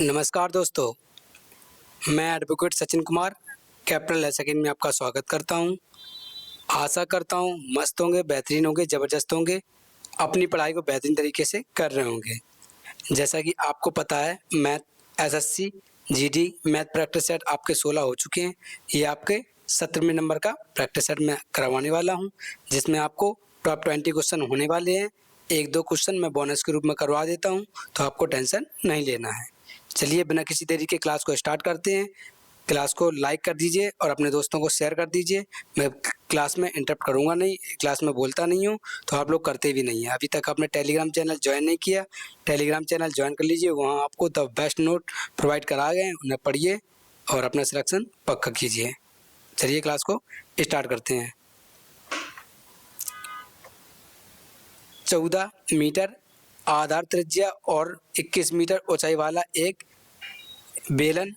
नमस्कार दोस्तों, मैं advocate Sachin Kumar capital S academy में आपका स्वागत करता हूं। आशा करता हूं मस्त होंगे, बेहतरीन होंगे, ज़बरदस्त होंगे, अपनी पढ़ाई को बेहतरीन तरीके से कर रहे होंगे। जैसा कि आपको पता है, math SSC GD math practice set आपके 16 हो चुके हैं। ये आपके 17वें नंबर का प्रैक्टिस सेट मैं करवाने वाला हूँ, जिसमें आपको टॉप 20 क्वेश्चन होने वाले हैं। 1-2 क्वेश्चन मैं बोनस के रूप में करवा देता हूँ, तो आपको टेंशन नहीं लेना है। चलिए बिना किसी देरी के क्लास को स्टार्ट करते हैं। क्लास को लाइक कर दीजिए और अपने दोस्तों को शेयर कर दीजिए। मैं क्लास में इंटरप्ट करूंगा नहीं, क्लास में बोलता नहीं हूं, तो आप लोग करते भी नहीं हैं। अभी तक आपने टेलीग्राम चैनल ज्वाइन नहीं किया, टेलीग्राम चैनल ज्वाइन कर लीजिए। वहां आपको द बेस्ट नोट प्रोवाइड करा गए हैं, उन्हें पढ़िए और अपना सिलेक्शन पक्का कीजिए। चलिए क्लास को स्टार्ट करते हैं। 14 मीटर आधार त्रिज्या और 21 मीटर ऊंचाई वाला एक बेलन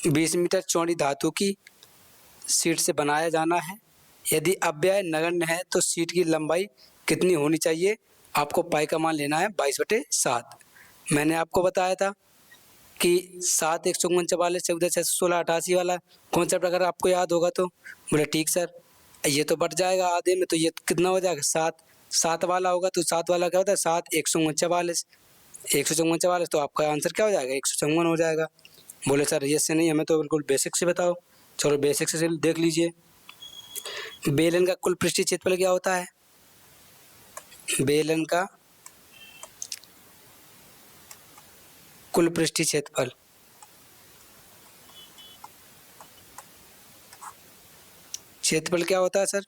20 मीटर चौड़ी धातु की शीट से बनाया जाना है। यदि अव्यय नगण्य है तो शीट की लंबाई कितनी होनी चाहिए? आपको पाई का मान लेना है 22/7। मैंने आपको बताया था कि 7 1 44 14 616 88 वाला कॉन्सेप्ट अगर आपको याद होगा तो बोले ठीक सर, ये तो बट जाएगा आधे में, तो ये कितना हो जाएगा? 7 वाला होगा तो 7 वाला क्या होता है? 7 1 44 144, तो आपका आंसर क्या हो जाएगा? 154 हो जाएगा। बोले सर ये से नहीं, हमें तो बिल्कुल बेसिक से बताओ। चलो बेसिक से देख लीजिए। बेलन का कुल पृष्ठीय क्षेत्रफल क्या होता है? बेलन का कुल पृष्ठीय क्षेत्रफल क्या होता है सर?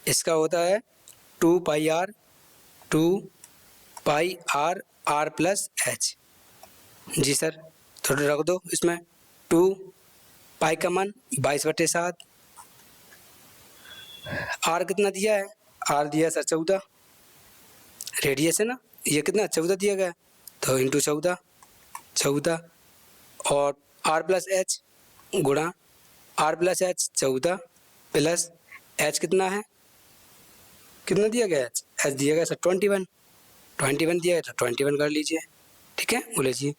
इसका होता है 2 pi R R plus H. जी सर, थोड़ा रख दो इसमें। 2 पाई का मान 22/7। आर कितना दिया है? आर दिया है सर 14। रेडियस है ना, ये कितना 14 दिया गया, तो इंटू 14 और आर प्लस एच गुणा R plus H 14 plus H कितना है, कितना दिया गया? एच दिया गया सर 21 दिया है, तो 21 कर लीजिए। ठीक है, बोले जी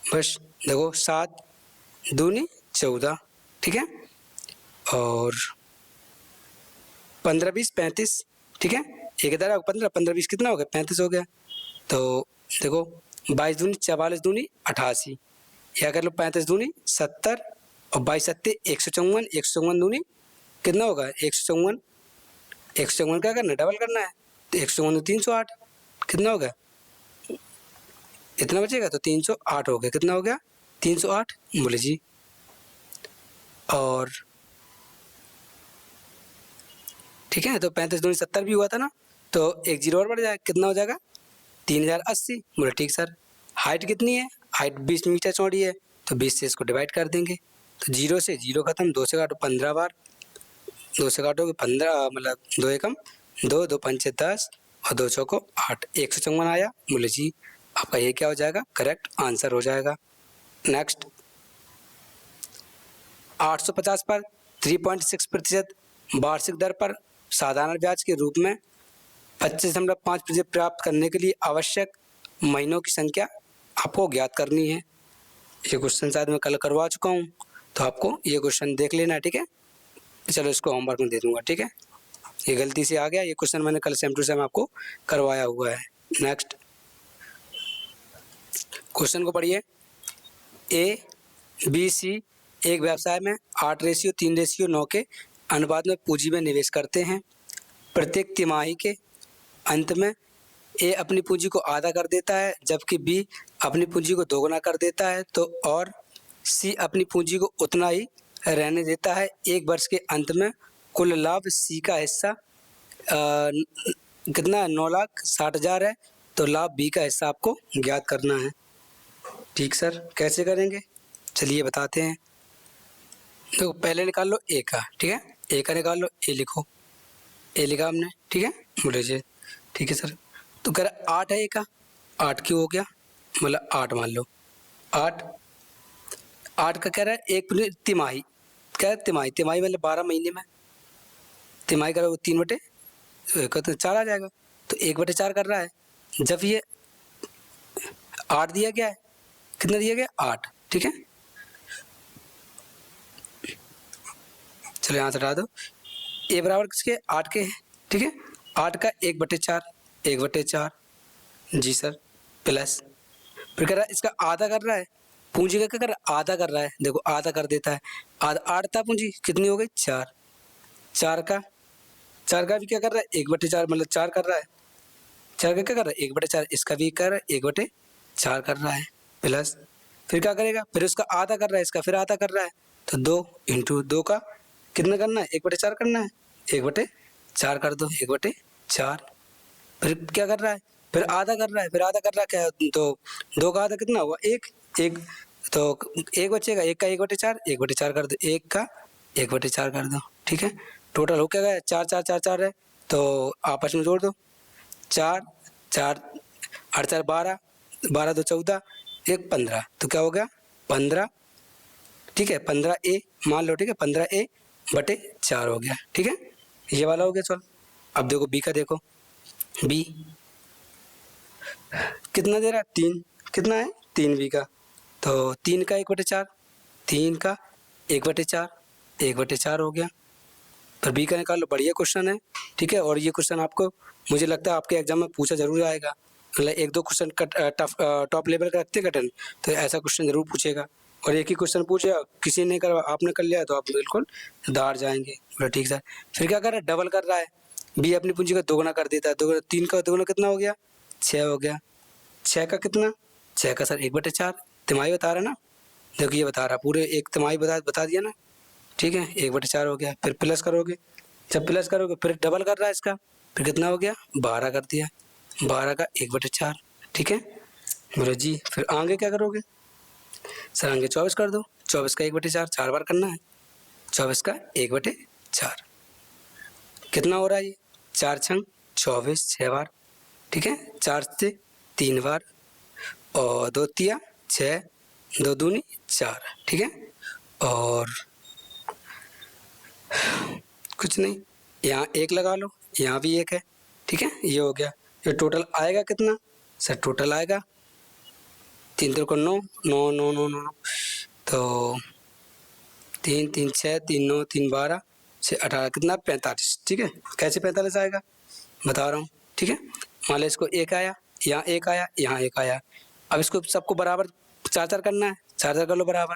बस देखो 7 दूनी 14, ठीक है, और 15 20 35, ठीक है, एक इधर 15 15 20 कितना हो गया? 35 हो गया। तो देखो 22 दूनी 44 दूनी 88, या कर लो 35 दूनी 70 और 22 सत्ते 154, 154 दूनी कितना होगा? 154, 154 क्या करना है? डबल करना है, तो 154 308 कितना हो गया? इतना बचेगा, तो 308 हो गया। कितना हो गया? 308। बोले जी, और ठीक है, तो 35 दूनी 70 भी हुआ था ना, तो एक जीरो और बढ़ जाएगा, कितना हो जाएगा? 3080। बोले ठीक सर। हाइट कितनी है? हाइट 20 मीटर चौड़ी है, तो 20 से इसको डिवाइड कर देंगे, तो 0 से 0 खत्म, 2 से काटो 15 बार, 2 से काटोगे 15, मतलब 2 एकम 2, 2 पंचे 10 और 2 चौको 8, 154 आया। बोले जी आपका ये क्या हो जाएगा? करेक्ट आंसर हो जाएगा। नेक्स्ट 850 पर 3.6% वार्षिक दर पर साधारण ब्याज के रूप में 25.5% प्राप्त करने के लिए आवश्यक महीनों की संख्या आपको ज्ञात करनी है। ये क्वेश्चन शायद मैं कल करवा चुका हूँ, तो आपको ये क्वेश्चन देख लेना है, ठीक है। चलो इसको होमवर्क में दे दूंगा, ठीक है। ये गलती से आ गया, ये क्वेश्चन मैंने कल सेम टू सेम आपको करवाया हुआ है। नेक्स्ट क्वेश्चन को पढ़िए। ए बी सी एक व्यवसाय में 8:3:9 के अनुपात में पूंजी में निवेश करते हैं। प्रत्येक तिमाही के अंत में ए अपनी पूंजी को आधा कर देता है, जबकि बी अपनी पूंजी को दोगुना कर देता है, तो और सी अपनी पूंजी को उतना ही रहने देता है। एक वर्ष के अंत में कुल लाभ सी का हिस्सा कितना? 9,60,000 है, तो लाभ बी का हिस्सा आपको ज्ञात करना है। ठीक सर, कैसे करेंगे? चलिए बताते हैं। देखो पहले निकाल लो ए का, ठीक है, ए का निकाल लो, ए लिखो, ए लिखा हमने, ठीक है, बोले जी ठीक है सर। तो कह रहा 8 है ए का, 8 क्यों हो गया? मतलब 8 मान लो, 8 का कह रहा है एक तिमाही, कह रहा है तिमाही मतलब 12 महीने में, तिमाही करो 3/4 तो 4 आ जाएगा, तो 1/4 कर रहा है। जब ये 8 दिया गया है, कितना दिया गया 8, ठीक है। चलो यहाँ से हटा दो, ए बराबर किसके 8 के है, ठीक है। 8 का 1/4, 1/4 जी सर, प्लस फिर कह रहा है इसका आधा कर रहा है, पूंजी का क्या कर रहा है आधा कर रहा है, देखो आधा कर देता है, आधा 8 था पूंजी, कितनी हो गई 4, 4 का भी क्या कर रहा है 1/4 मतलब 4 कर रहा है, 4 का क्या कर रहा है 1/4, इसका भी कर रहा है 1/4 कर रहा है, प्लस फिर क्या करेगा, फिर उसका आधा कर रहा है, इसका फिर आधा कर रहा है, तो 2 इंटू 2 का कितना करना है 1/4 करना है, 1/4 कर दो, 1/4 फिर क्या कर रहा है, फिर आधा कर रहा है, फिर आधा कर रहा है क्या, तो 2 का आधा कितना हुआ 1, 1 तो 1 बचेगा, 1 का 1/4, 1/4 कर दो, 1 का 1/4 कर दो, ठीक है। टोटल हो क्या गया 4 4 4 4 है, तो आपस में जोड़ दो, 4 4 8 4 12, 12 2 14, 1 15, तो क्या हो गया 15, ठीक है 15A मान लो, ठीक है 15A/4 हो गया, ठीक है। ये वाला हो गया सॉल्व। अब देखो बी का, देखो बी कितना दे रहा है 3, कितना है 3 बी का, तो 3 का 1/4, 3 का 1/4, 1/4 हो गया। पर बी का निकाल लो, बढ़िया क्वेश्चन है, ठीक है। और ये क्वेश्चन आपको मुझे लगता है आपके एग्जाम में पूछा जरूर आएगा, मतलब 1-2 क्वेश्चन टफ टॉप लेवल का रखते कटन, तो ऐसा क्वेश्चन जरूर पूछेगा। और एक ही क्वेश्चन पूछेगा, किसी ने कर आपने कर लिया तो आप बिल्कुल दार जाएंगे, बोला ठीक सर। फिर क्या कर रहा है डबल कर रहा है, बी अपनी पूंजी का दोगुना कर देता है, दोगुना 3 का दोगुना कितना हो गया 6 हो गया, 6 का कितना 6 का सर 1/4, तिमाही बता रहा ना, देखो ये बता रहा पूरे एक तिमाही बता दिया ना, ठीक है 1/4 हो गया। फिर प्लस करोगे, जब प्लस करोगे फिर डबल कर रहा है इसका, फिर कितना हो गया 12 कर दिया, 12 का 1/4, ठीक है। बोलो जी फिर आगे क्या करोगे सर, आगे 24 कर दो, 24 का 1/4 4 बार करना है, 24 का 1/4 कितना हो रहा है ये 4 छंग 24 6 बार, ठीक है 4 से 3 बार, और 2 तिया 6, 2 दूनी 4, ठीक है। और कुछ नहीं, यहाँ 1 लगा लो, यहाँ भी 1 है, ठीक है ये हो गया। ये टोटल आएगा कितना सर, टोटल आएगा 3 3 को 9 9 9 9 9, तो 3 3 6 3 9 3 12 6 18 कितना 45, ठीक है। कैसे 45 आएगा बता रहा हूँ, ठीक है। मान लो इसको 1 आया, यहाँ 1 आया, यहाँ 1 आया, अब इसको सबको बराबर 4 4 करना है, 4 4 कर लो बराबर,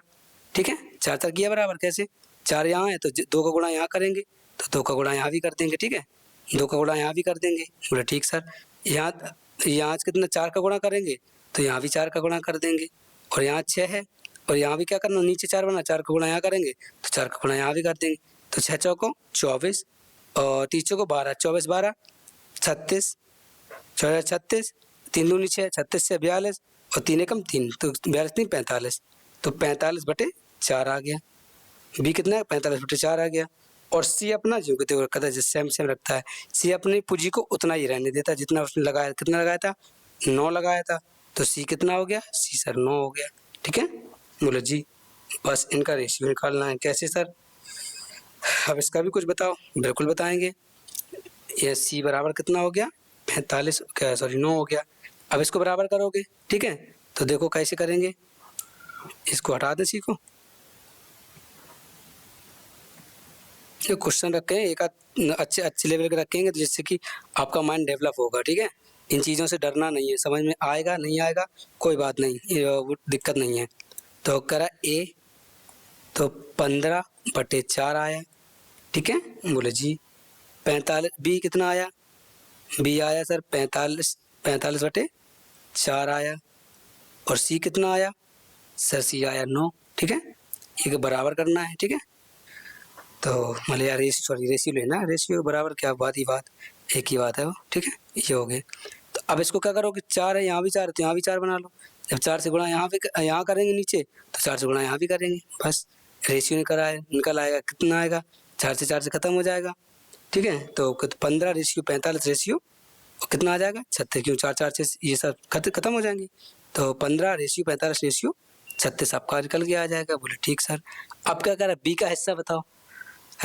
ठीक है 4 4 किया बराबर, कैसे 4 यहाँ है तो 2 का गुणा यहाँ करेंगे, तो 2 का गुणा यहाँ भी कर देंगे, ठीक है 2 का गुणा यहाँ भी कर देंगे, बोले ठीक सर। यहाँ कितना 4 का गुणा करेंगे, तो यहाँ भी 4 का गुणा कर देंगे, और यहाँ 6 है, और यहाँ भी क्या करना नीचे 4 बना, 4 का गुणा यहाँ करेंगे तो 4 का गुणा यहाँ भी कर देंगे, तो 6 चौको 24 और 30 चौको 12, 24 12 36, 14 36, 3 दूनी 6, 36 से 42, और 3 एकम 3, तो 42 3 45, तो 45/4 आ गया। बी कितना है 45/4 आ गया। और सी अपना जो कहता है सेम सेम रखता है, सी अपनी पूंजी को उतना ही रहने देता है जितना उसने लगाया, कितना लगाया था 9 लगाया था, तो सी कितना हो गया सी सर 9 हो गया, ठीक है। बोलो जी बस इनका रेशियो निकालना है, कैसे सर, अब इसका भी कुछ बताओ, बिल्कुल बताएंगे। ये सी बराबर कितना हो गया 45, क्या सॉरी 9 हो गया। अब इसको बराबर करोगे, ठीक है, तो देखो कैसे करेंगे, इसको हटा दे सी को, जो क्वेश्चन रखे हैं एक अच्छे अच्छे लेवल के रखेंगे तो जिससे कि आपका माइंड डेवलप होगा, ठीक है। इन चीज़ों से डरना नहीं है, समझ में आएगा नहीं आएगा कोई बात नहीं, वो दिक्कत नहीं है। तो करा ए तो 15/4 आया, ठीक है। बोले जी 45, बी कितना आया, बी आया सर 45/4 आया, और सी कितना आया सर सी आया 9, ठीक है। ये बराबर करना है, ठीक है। तो मतलब यार रेशियो लेना, रेशियो बराबर क्या बात ही बात, एक ही बात है वो, ठीक है। ये हो गए, तो अब इसको क्या करोगे 4 है यहाँ भी 4 है तो यहाँ भी 4 बना लो, जब 4 से गुणा यहाँ पे यहाँ करेंगे नीचे तो 4 से गुणा यहाँ भी करेंगे, बस रेशियो निकल आएगा कितना आएगा 4 से 4 से खत्म हो जाएगा, ठीक है। तो 15/45 रेशियो और कितना आ जाएगा 36, क्यों 4 4 से ये सब खत्म हो जाएंगे, तो 15/45 रेशियो 36 आपका निकल के आ जाएगा। बोले ठीक सर। अब क्या करा बी का हिस्सा बताओ,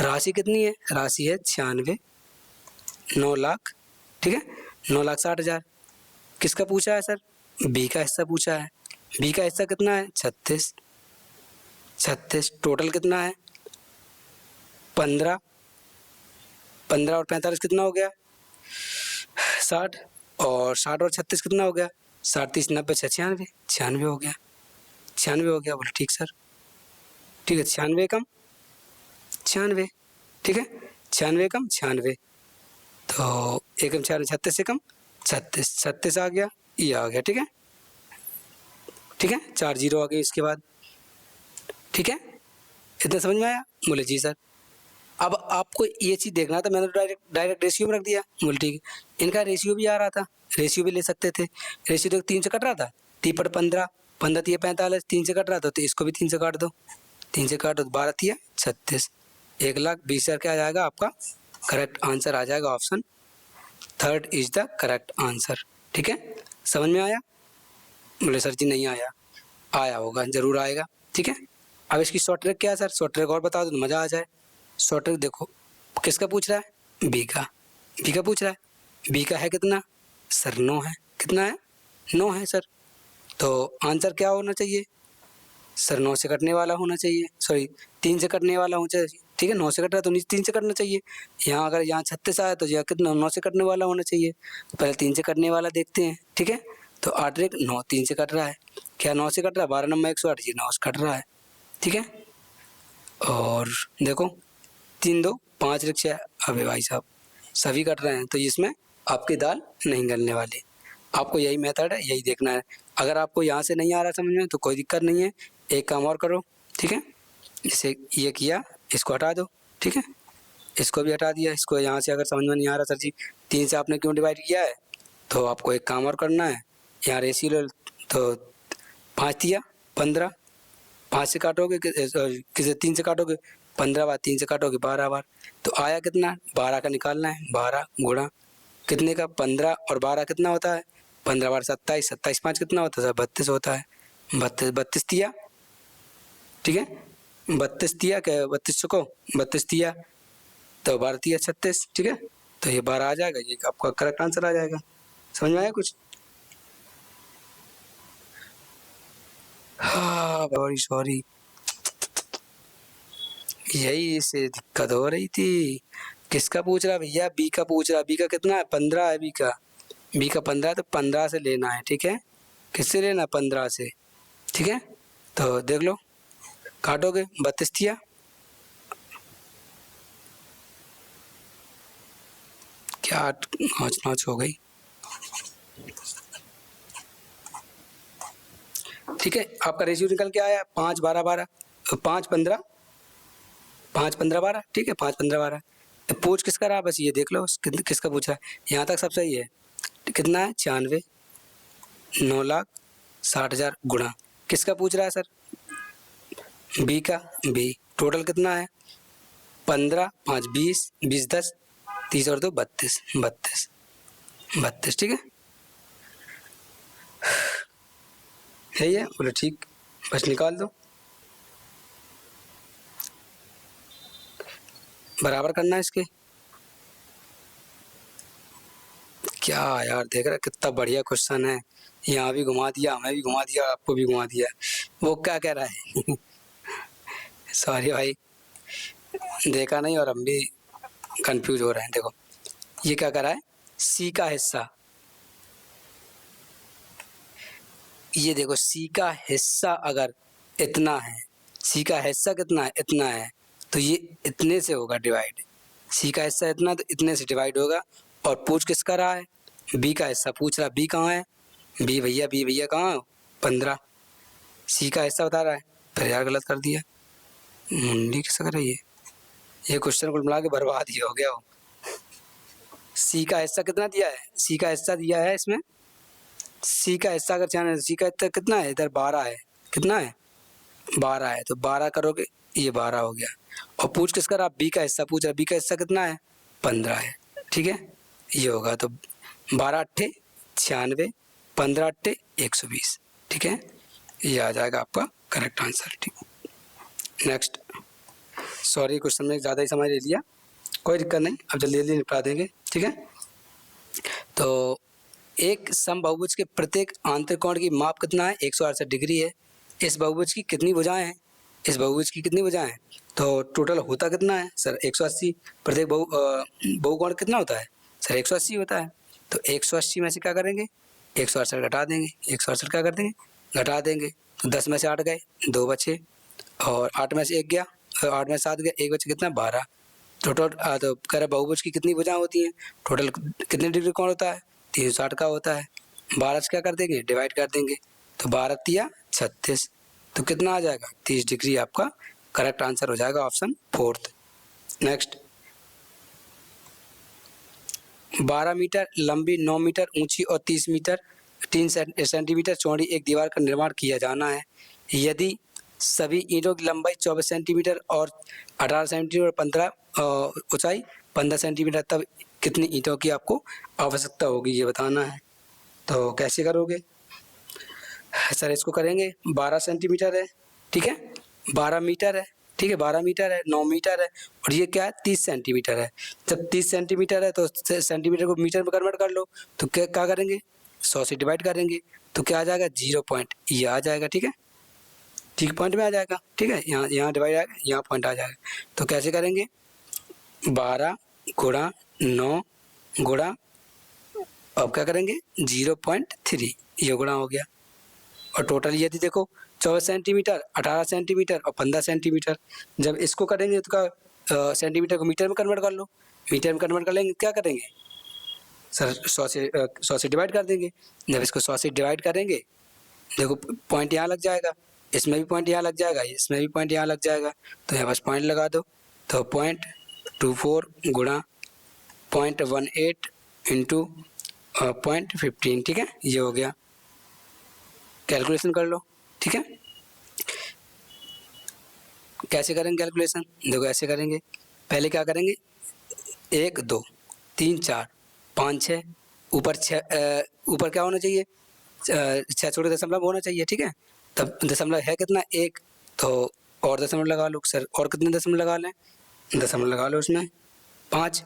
राशि कितनी है, राशि है 96, 9 लाख, ठीक है 9,60,000, किसका पूछा है सर, बी का हिस्सा पूछा है। बी का हिस्सा कितना है 36, 36 टोटल कितना है 15, 15 और 45 कितना हो गया 60, और 60 और 36 कितना हो गया 60 30 90 96, 96 हो गया, 96 हो गया। बोले ठीक सर, ठीक है 96 कम 96, ठीक है 96 कम 96, तो एकम 4 36 से कम 36, 36 आ गया, ये आ गया, ठीक है, ठीक है 4 जीरो आ गए इसके बाद, ठीक है इतना समझ में आया। बोले जी सर। अब आपको ये चीज़ देखना था, मैंने तो डायरेक्ट रेशियो में रख दिया। बोले ठीक है, इनका रेशियो भी आ रहा था, रेशियो भी ले सकते थे। रेशियो तो 3 से कट रहा था, 3 पर 15, 15 3 45, 3 से कट रहा था, तो इसको भी 3 से काट दो, 3 से काटो तो 12 3 36, 1,20,000 क्या आ जाएगा आपका करेक्ट आंसर आ जाएगा, option third is the correct answer. ठीक है, समझ में आया। बोले सर जी नहीं आया, आया होगा, जरूर आएगा। ठीक है, अब इसकी शॉर्ट ट्रिक क्या है सर, शॉर्ट ट्रिक और बता दो तो मज़ा आ जाए। शॉर्ट ट्रिक देखो, किसका पूछ रहा है, बी का, बी का पूछ रहा है, बी का है कितना सर 9 है, कितना है 9 है सर, तो आंसर क्या होना चाहिए सर 9 से कटने वाला होना चाहिए, सॉरी 3 से कटने वाला होना चाहिए। ठीक है, 9 से कट रहा है तो नीचे 3 से कटना चाहिए। यहाँ अगर यहाँ 36 आया तो यहाँ कितना 9 से कटने वाला होना चाहिए, तो पहले 3 से कटने वाला देखते हैं। ठीक है, तो 8 एक 9 3 से कट रहा है, क्या 9 से कट रहा है, 12 नंबर 108, ये 9 से कट रहा है। ठीक है, और देखो 3 2 5 6, अबे भाई साहब सभी कट रहे हैं, तो इसमें आपकी दाल नहीं गलने वाली। आपको यही मेथड है, यही देखना है। अगर आपको यहाँ से नहीं आ रहा समझ में तो कोई दिक्कत नहीं है, एक काम और करो। ठीक है, इसे ये किया, इसको हटा दो। ठीक है, इसको भी हटा दिया, इसको यहाँ से अगर समझ में नहीं आ रहा सर जी 3 से आपने क्यों डिवाइड किया है, तो आपको एक काम और करना है, यहाँ रेशियो लो, तो 5 दिया 15, 5 से काटोगे किसे 3 से काटोगे 15 बार, 3 से काटोगे 12 बार, तो आया कितना 12 का निकालना है, 12 गुणा कितने का 15 और 12 कितना होता है 15 बार 27, 27 5 कितना होता है 32 होता है, 32 32 दिया। ठीक है, 32 दिया, क्या 32 चुको 32 दिया, तो 12 दिया 36। ठीक है, तो ये 12 आ जाएगा, ये आपका करेक्ट आंसर आ जाएगा। समझ में आया कुछ? हाँ सॉरी सॉरी, यही से दिक्कत हो रही थी। किसका पूछ रहा भैया, बी का पूछ रहा, बी का कितना है 15 है, बी का 15 है, तो 15 से लेना है। ठीक है, किससे लेना 15 से। ठीक है, तो देख लो, काटोगे 32 दिया, क्या नौच नौच हो गई। ठीक है, आपका रेशियो निकल के आया 5 12 12, 5 15, 5 15 12। ठीक है, 5 15 12, तो पूछ किसका रहा बस ये देख लो, किसका पूछा, यहाँ तक सब सही है। कितना है 96, 9,60,000 गुणा किसका पूछ रहा है सर, बी का, बी टोटल कितना है 15 5 20, 20 10 30 और 2 32, 32 32। ठीक है, यही है। बोले ठीक, बस निकाल दो, बराबर करना है इसके। क्या यार, देख रहा कितना बढ़िया क्वेश्चन है, यहाँ भी घुमा दिया, हमें भी घुमा दिया, आपको भी घुमा दिया। वो क्या कह रहा है सॉरी भाई, देखा नहीं और हम भी कंफ्यूज हो रहे हैं। देखो ये क्या कर रहा है, सी का हिस्सा, ये देखो सी का हिस्सा अगर इतना है, सी का हिस्सा कितना है इतना है, तो ये इतने से होगा डिवाइड, सी का हिस्सा इतना तो इतने से डिवाइड होगा। और पूछ किसका रहा है, बी का हिस्सा पूछ रहा, बी कहाँ है, बी भैया कहाँ 15, सी का हिस्सा बता रहा है, फिर यार गलत कर दिया, मुंडी किसका कर रही है, ये क्वेश्चन कुल मिला के बर्बाद ही हो गया हो। सी का हिस्सा कितना दिया है, सी का हिस्सा दिया है इसमें, सी का हिस्सा अगर चाहे, सी का हिस्सा कितना है इधर 12 है, कितना है 12 है, तो 12 करोगे ये 12 हो गया। और पूछ किसका रहा, बी का हिस्सा पूछ रहा, बी का हिस्सा कितना है 15 है। ठीक है, ये होगा तो 12 अट्ठे 96, 15 अट्ठे 120। ठीक है, ये आ जाएगा आपका करेक्ट आंसर। ठीक, नेक्स्ट। सॉरी क्वेश्चन में ज़्यादा ही समय ले लिया, कोई दिक्कत नहीं, अब जल्दी जल्दी निपटा देंगे। ठीक है, तो एक समबाहुभुज के प्रत्येक आंतरिक कोण की माप कितना है, 168 डिग्री है। इस बहुभुज की कितनी भुजाएं हैं, इस बहुभुज की कितनी भुजाएं हैं, तो टोटल होता कितना है सर 180। प्रत्येक बहुकोण कितना होता है सर 180 होता है। तो 180 में से क्या करेंगे 168 घटा देंगे, 168 क्या कर देंगे घटा देंगे। तो 10 में से 8 गए, 2 बचे, और 8 में से 1 गया, 8 में से 7 गया, 1 बचे, कितना 12। टोटल तो कह रहा बहुभुज की कितनी भुजाएं होती हैं, टोटल कितने डिग्री कोण होता है 360 का होता है। 12 से क्या कर देंगे डिवाइड कर देंगे, तो 12 तिया 36, तो कितना आ जाएगा 30 डिग्री। आपका करेक्ट आंसर हो जाएगा ऑप्शन 4। नेक्स्ट, 12 मीटर लंबी, 9 मीटर ऊंची और 30 मीटर 3 सेंटीमीटर चौड़ी एक दीवार का निर्माण किया जाना है। यदि सभी ईंटों की लंबाई 24 सेंटीमीटर और 18 सेंटीमीटर और 15 ऊंचाई 15 सेंटीमीटर, तब कितनी ईंटों की आपको आवश्यकता होगी ये बताना है। तो कैसे करोगे सर, इसको करेंगे 12 सेंटीमीटर है, ठीक है, 12 मीटर है, ठीक है, 12 मीटर है, 9 मीटर है, और ये क्या है 30 सेंटीमीटर है। जब 30 सेंटीमीटर है तो सेंटीमीटर को मीटर में कन्वर्ट कर लो, तो क्या करेंगे 100 से डिवाइड करेंगे, तो क्या आ जाएगा 0 पॉइंट, ये आ जाएगा, ठीक है, ठीक पॉइंट में आ जाएगा, ठीक है, यहाँ डिवाइड आएगा, यहाँ पॉइंट आ जाएगा। तो कैसे करेंगे 12 गुणा 9 गुणा, अब क्या करेंगे 0.3, ये गुणा हो गया। और टोटल यदि देखो 24 सेंटीमीटर 18 सेंटीमीटर और 15 सेंटीमीटर, जब इसको करेंगे तो का सेंटीमीटर को मीटर में कन्वर्ट कर लो, मीटर में कन्वर्ट कर लेंगे, क्या करेंगे सर 100 से डिवाइड कर देंगे। जब इसको 100 से डिवाइड करेंगे, देखो पॉइंट यहाँ लग जाएगा, इसमें भी पॉइंट यहाँ लग जाएगा, इसमें भी पॉइंट यहाँ लग जाएगा, तो यहाँ बस पॉइंट लगा दो। तो 0.24 गुणा 0.18 इंटू 0.15, ठीक है, ये हो गया। कैलकुलेशन कर लो, ठीक है, कैसे करेंगे कैलकुलेशन, देखो ऐसे करेंगे, पहले क्या करेंगे 1 2 3 4 5 6, ऊपर 6, ऊपर क्या होना चाहिए 6 छोटे दशमलव होना चाहिए, ठीक है, तब दशमलव है कितना 1, तो और दशमलव लगा लो सर, और कितने दशमलव लगा लें, दशमलव लगा लो उसमें 5,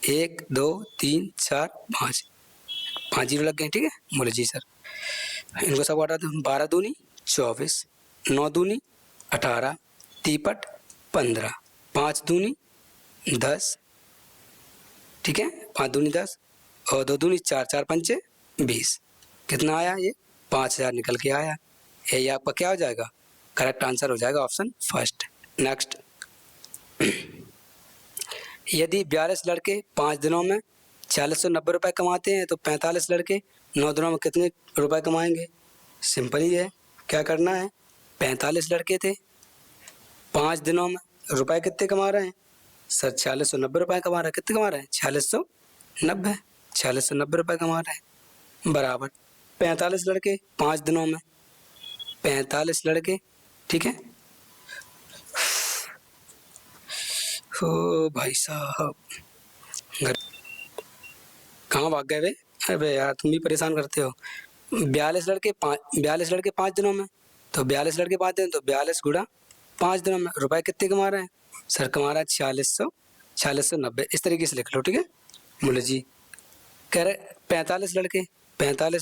1 2 3 4 5, 5 जीरो लग गए, ठीक है, बोले जी सर। इनको सब हटा दो, 12 दूनी 24, 9 दूनी 18, तीपट 15, 5 दूनी 10, ठीक है, 5 दूनी 10 और 2 दूनी 4, 4 पंचे 20, कितना आया ये 5000 निकल के आया। यही आपका क्या हो जाएगा करेक्ट आंसर हो जाएगा ऑप्शन फर्स्ट। नेक्स्ट, यदि 42 लड़के 5 दिनों में 4690 रुपये कमाते हैं, तो 45 लड़के 9 दिनों में कितने रुपए कमाएंगे। सिंपल ही है, क्या करना है 45 लड़के थे 5 दिनों में रुपए कितने कमा रहे हैं सर 4690 रुपये कमा रहे हैं, कितने कमा रहे हैं 4690 रुपये कमा रहे हैं, बराबर 45 लड़के 5 दिनों में 45 लड़के, ठीक है। ओ भाई साहब कहाँ भाग गए वे, अबे यार तुम भी परेशान करते हो। 42 लड़के 5 दिनों में, तो 42 लड़के 5 दिन, तो 42 गुणा 5 दिनों में रुपए कितने कमा रहे हैं सर, कमा रहा है 4690, इस तरीके से लिख लो, ठीक है। बोले जी कह रहे 45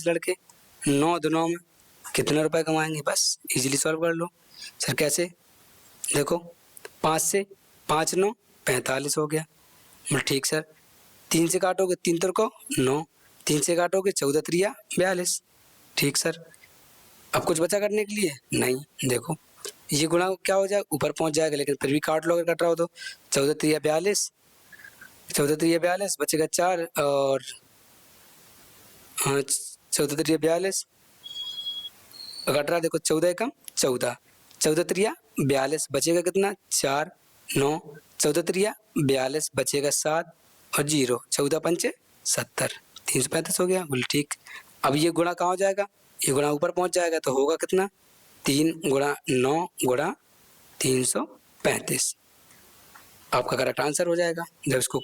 लड़के 9 दिनों में कितने रुपए कमाएंगे, बस इजीली सॉल्व कर लो सर। कैसे, देखो 5 से 5 9 45 हो गया, बोले ठीक सर। 3 से काटोगे 3 तर को 9, 3 से काटोगे 14 त्रिया 42, ठीक सर। अब कुछ बचा करने के लिए नहीं, देखो ये गुणा क्या हो जाएगा ऊपर पहुंच जाएगा, लेकिन फिर भी काट लो अगर कट रहा हो तो 14 त्रिया 42, 14 त्रिया 42 बचेगा 4, और हाँ 14 त्रिया 42 कट रहा, देखो 14 एकम 14, 14 त्रिया 42 बचेगा कितना 4 9, 14 त्रिया 42 बचेगा 7 और 0, 14 पंचे 70, 335 हो गया, बोले ठीक। अब ये गुणा कहाँ हो जाएगा, ये गुणा ऊपर पहुंच जाएगा, तो होगा कितना 3 गुणा 9 गुणा 335, आपका करेक्ट आंसर हो जाएगा। जब इसको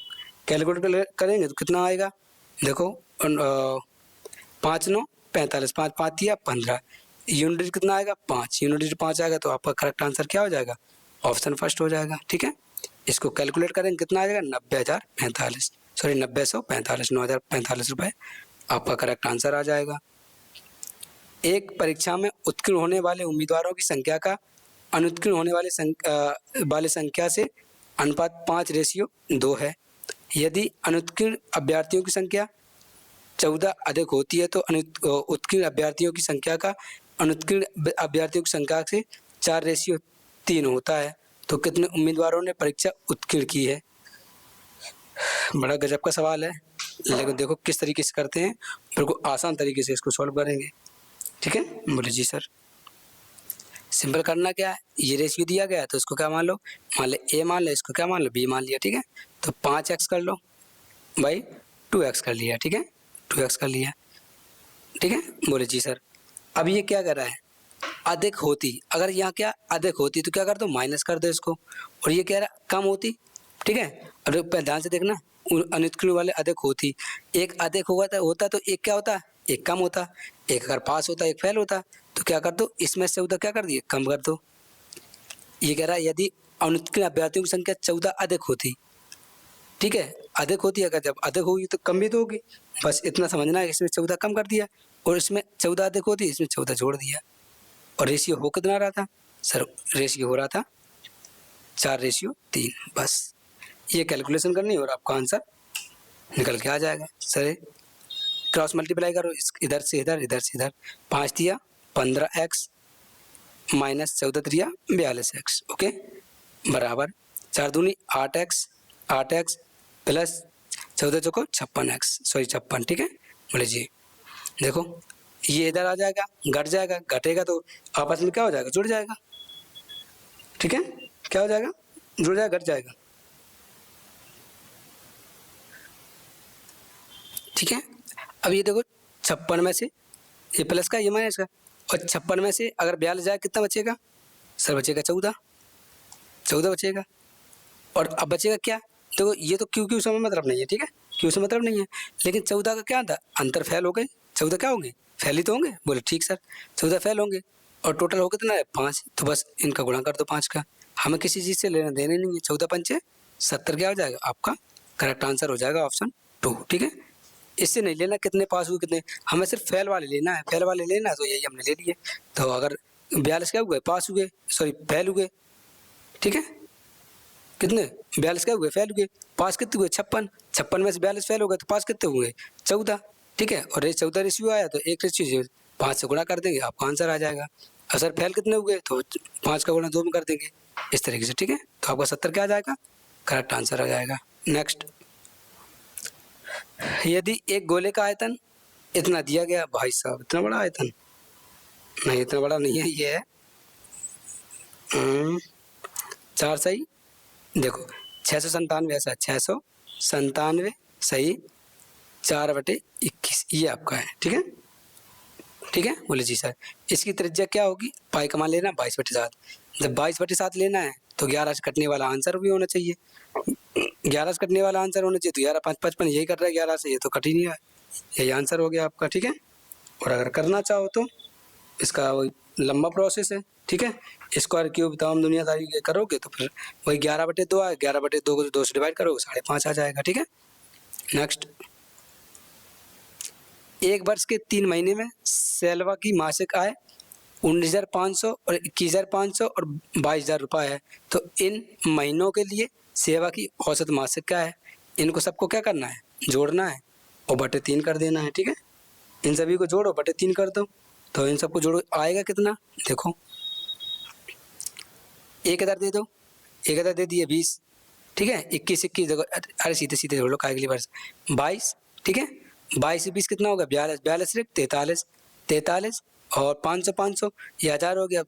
कैलकुलेट करेंगे तो कितना आएगा, देखो 5 9 45, 5 5 दिया 15, यूनिट कितना आएगा 5, यूनिट 5 आएगा, तो आपका करेक्ट आंसर क्या हो जाएगा ऑप्शन फर्स्ट हो जाएगा, ठीक है। इसको कैलकुलेट करेंगे कितना आ जाएगा 90,045, सॉरी 90,145, 9,045 रुपये आपका करेक्ट आंसर आ जाएगा। एक परीक्षा में उत्तीर्ण होने वाले उम्मीदवारों की संख्या का अनुत्तीर्ण होने वाले संख्या से अनुपात 5:2 है। यदि अनुत्तीर्ण अभ्यर्थियों की संख्या 14 अधिक होती है तो उत्तीर्ण अभ्यर्थियों की संख्या का अनुत्तीर्ण अभ्यर्थियों की संख्या से 4:3 होता है। तो कितने उम्मीदवारों ने परीक्षा उत्तीर्ण की है? बड़ा गजब का सवाल है, लेकिन देखो किस तरीके से करते हैं, बिल्कुल आसान तरीके से इसको सॉल्व करेंगे। ठीक है, बोले जी सर। सिंपल करना क्या है, ये रेशियो दिया गया है तो इसको क्या मान लो, मान ले ए मान लो, इसको क्या मान लो बी मान लिया। ठीक है, तो 5x कर लो भाई 2x कर लिया। ठीक है, 2x कर लिया। ठीक है, बोले जी सर। अब ये क्या कर रहा है, अधिक होती, अगर यहाँ क्या अधिक होती तो क्या कर दो, माइनस कर दो इसको, और ये कह रहा है कम होती। ठीक है, अब ध्यान से देखना, अनुत्तीर्ण वाले अधिक होती, एक अधिक होता तो एक क्या होता, एक कम होता, एक अगर पास होता एक फेल होता, तो क्या कर दो, इसमें से 14 क्या कर दिए, कम कर दो। ये कह रहा है यदि अनुत्तीर्ण अभ्यर्थियों की संख्या 14 अधिक होती। ठीक है, अधिक होती है, अगर जब अधिक होगी तो कम भी तो होगी, बस इतना समझना है। इसमें 14 कम कर दिया और इसमें 14 अधिक होती, इसमें 14 जोड़ दिया। और रेशियो हो कितना रहा था सर, रेशियो हो रहा था 4:3। बस ये कैलकुलेशन करनी है और आपका आंसर निकल के आ जाएगा। सर क्रॉस मल्टीप्लाई करो, इधर से इधर, इधर से इधर, 5 दिया 15x माइनस 14 दिया 42x। ओके, बराबर 4 दूनी 8x प्लस 14 चौको 56x, सॉरी 56। ठीक है, बोले जी देखो ये इधर आ जाएगा, घट जाएगा, घटेगा तो आपस में क्या हो जाएगा, जुड़ जाएगा। ठीक है, क्या हो जाएगा, जुड़ जाएगा, घट जाएगा। ठीक है, अब ये देखो 56 में से ये प्लस का, ये माइनस का, और 56 में से अगर 42 जाए कितना बचेगा सर, बचेगा 14 बचेगा। और अब बचेगा क्या, देखो ये तो क्यों से मतलब नहीं है। ठीक है, क्यों से मतलब नहीं है, लेकिन 14 का क्या था, अंतर फैल हो गए, 14 क्या होंगे, फैल ही तो होंगे। बोले ठीक सर, 14 फैल होंगे और टोटल हो कितना है 5, तो बस इनका गुणा कर दो 5 का, हमें किसी चीज़ से लेना देना नहीं है। 14 पंचे 70 क्या हो जाएगा, आपका करेक्ट आंसर हो जाएगा ऑप्शन 2। ठीक है, इससे नहीं लेना कितने पास हुए कितने, हमें सिर्फ फैल वाले लेना है, फैल वाले लेना है, तो यही हमने ले लिए। तो अगर 42 क्या हुए, पास हुए, सॉरी फैल हुए। ठीक है, कितने 42 क्या हुए, फैल हुए। पास कितने हुए, 56 में से 42 फैल हो गए तो पास कितने हुए, 14। ठीक है, और ये 14 रेशियो आया तो 1 रेशियो 5 से गुणा कर देंगे, आपका आंसर आ जाएगा। और सर फैल कितने हुए, तो 5 का गुणा 2 में कर देंगे, इस तरीके से। ठीक है, तो आपका 70 क्या आ जाएगा, करेक्ट आंसर आ जाएगा। नेक्स्ट, यदि एक गोले का आयतन इतना दिया गया, भाई साहब इतना बड़ा आयतन नहीं, इतना बड़ा नहीं है, ये है 4 सही, देखो 697, ऐसा 697 सही 4/21, ये आपका है। ठीक है, ठीक है, बोले जी सर। इसकी त्रिज्या क्या होगी, पाई का मान लेना 22/7। जब 22/7 लेना है तो 11 से कटने वाला आंसर भी होना चाहिए, 11 से कटने वाला आंसर होना चाहिए, तो 11 5 55 यही कर रहा है, 11 से ये तो कट ही नहीं रहा है, यही आंसर हो गया आपका। ठीक है, और अगर करना चाहो तो इसका वही लंबा प्रोसेस है। ठीक है, स्क्वायर क्यूब तमाम दुनियादारी के करोगे तो फिर वही 11/2 आए, 11/2 को 2 से डिवाइड करोगे 5.5 आ जाएगा। ठीक है, नेक्स्ट, एक वर्ष के 3 महीने में सेल्वा की मासिक आय 19,500 और 21,500 और 22,000 रुपये है, तो इन महीनों के लिए सेवा की औसत मासिक क्या है, इनको सबको क्या करना है, जोड़ना है और बटे 3 कर देना है। ठीक है, इन सभी को जोड़ो बटे 3 कर दो, तो इन सबको जोड़ो आएगा कितना, देखो 1,000 दे दो, 1,000 दे दिए 20। ठीक है, 21 देखो, अरे सीधे सीधे जोड़ लो, काय के लिए वर्ष 22। ठीक है, 22 से 20 कितना होगा, 42, 42 से 43 और 500 ये 1000 हो गया।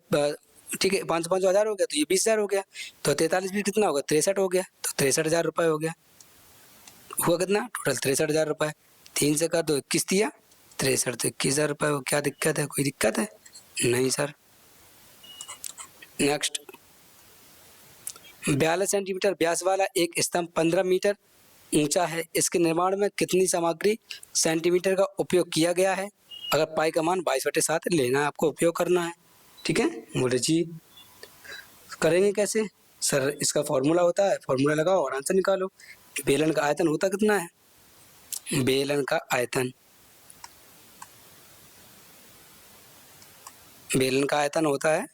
ठीक है, 500 1000 हो गया, तो ये 20,000 हो गया, तो 43 भी कितना होगा, 63 हो गया, तो 63,000 रुपये हो गया। हुआ कितना टोटल, 63,000 रुपये। 3 से कर दो 21 दिया 63, तो 21,000 रुपये हो। क्या दिक्कत है, कोई दिक्कत है नहीं सर। नेक्स्ट, 42 सेंटीमीटर व्यास वाला एक स्तंभ 15 मीटर ऊंचा है, इसके निर्माण में कितनी सामग्री सेंटीमीटर का उपयोग किया गया है। अगर पाई का मान 22/7 लेना है, आपको उपयोग करना है। ठीक है, बोले जी करेंगे कैसे सर, इसका फॉर्मूला होता है, फॉर्मूला लगाओ और आंसर निकालो। बेलन का आयतन होता कितना है, बेलन का आयतन बेलन का आयतन होता है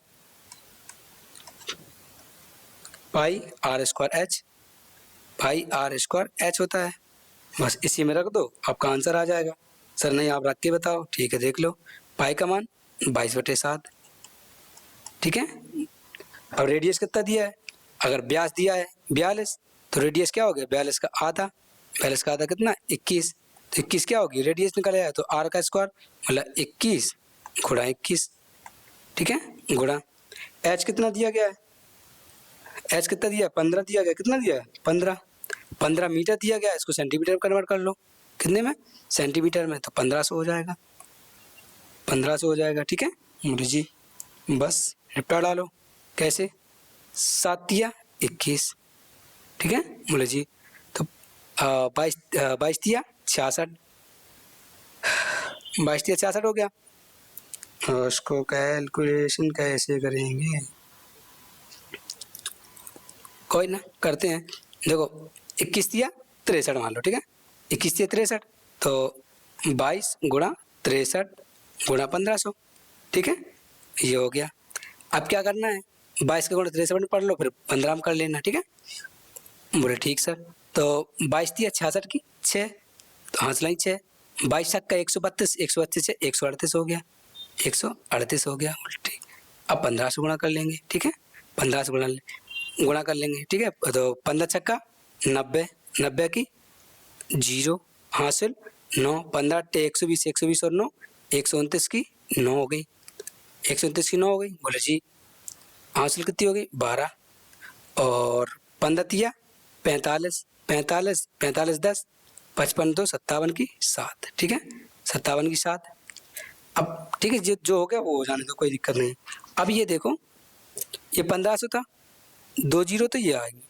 pi R square H, pi R square H होता है। बस इसी में रख दो, आपका आंसर आ जाएगा। सर नहीं आप रख के बताओ, ठीक है देख लो। पाई का मान 22/7, ठीक है। अब रेडियस कितना दिया है, अगर व्यास दिया है 42, तो रेडियस क्या हो गया 42 का आधा, 42 का आधा कितना 21, तो 21 क्या होगी रेडियस निकल आया, तो आर का स्क्वायर मतलब 21 गुणा 21, ठीक है, गुणा एच कितना दिया गया है, एच कितना दिया है 15 दिया गया, कितना दिया है 15 मीटर दिया गया है, इसको सेंटीमीटर में कन्वर्ट कर लो, कितने में सेंटीमीटर में, तो 1500 हो जाएगा, 1500 हो जाएगा, ठीक है मुझे जी। बस निपटा डालो, कैसे 7 दिया 21, ठीक है बोले जी। तो 22 दिया 66, 22 दिया 66 हो गया। और उसको कैलकुलेशन कैसे करेंगे, कोई ना करते हैं। देखो 21 दिया 63 मान लो, ठीक है 21 दिया 63, तो 22 गुणा 63 गुणा 1500, ठीक है ये हो गया। अब क्या करना है 22 का गुणा 63 में पढ़ लो, फिर 15 में कर लेना, ठीक है बोले ठीक सर। तो 22 दिया 66 की 6, तो हाँ लाई 6, 22 का 132, 132 से 138 हो गया, 138 हो गया, ठीक। अब 1500 गुणा कर लेंगे, ठीक है 1500 गुणा कर लेंगे, ठीक है। तो 15 छक्का 90, 90 की 0 हासिल 9, 15 120, 120 और 9 129 की 9 हो गई, 129 की 9 हो गई, बोले जी हासिल कितनी हो गई 12, और 15 दिया 45, 45 45 10 55 2 57 की 7, ठीक है 57 की 7। अब ठीक है जो हो गया वो हो जाने दो, कोई दिक्कत नहीं। अब ये देखो ये 1500 था, 2 जीरो तो ये आएगी,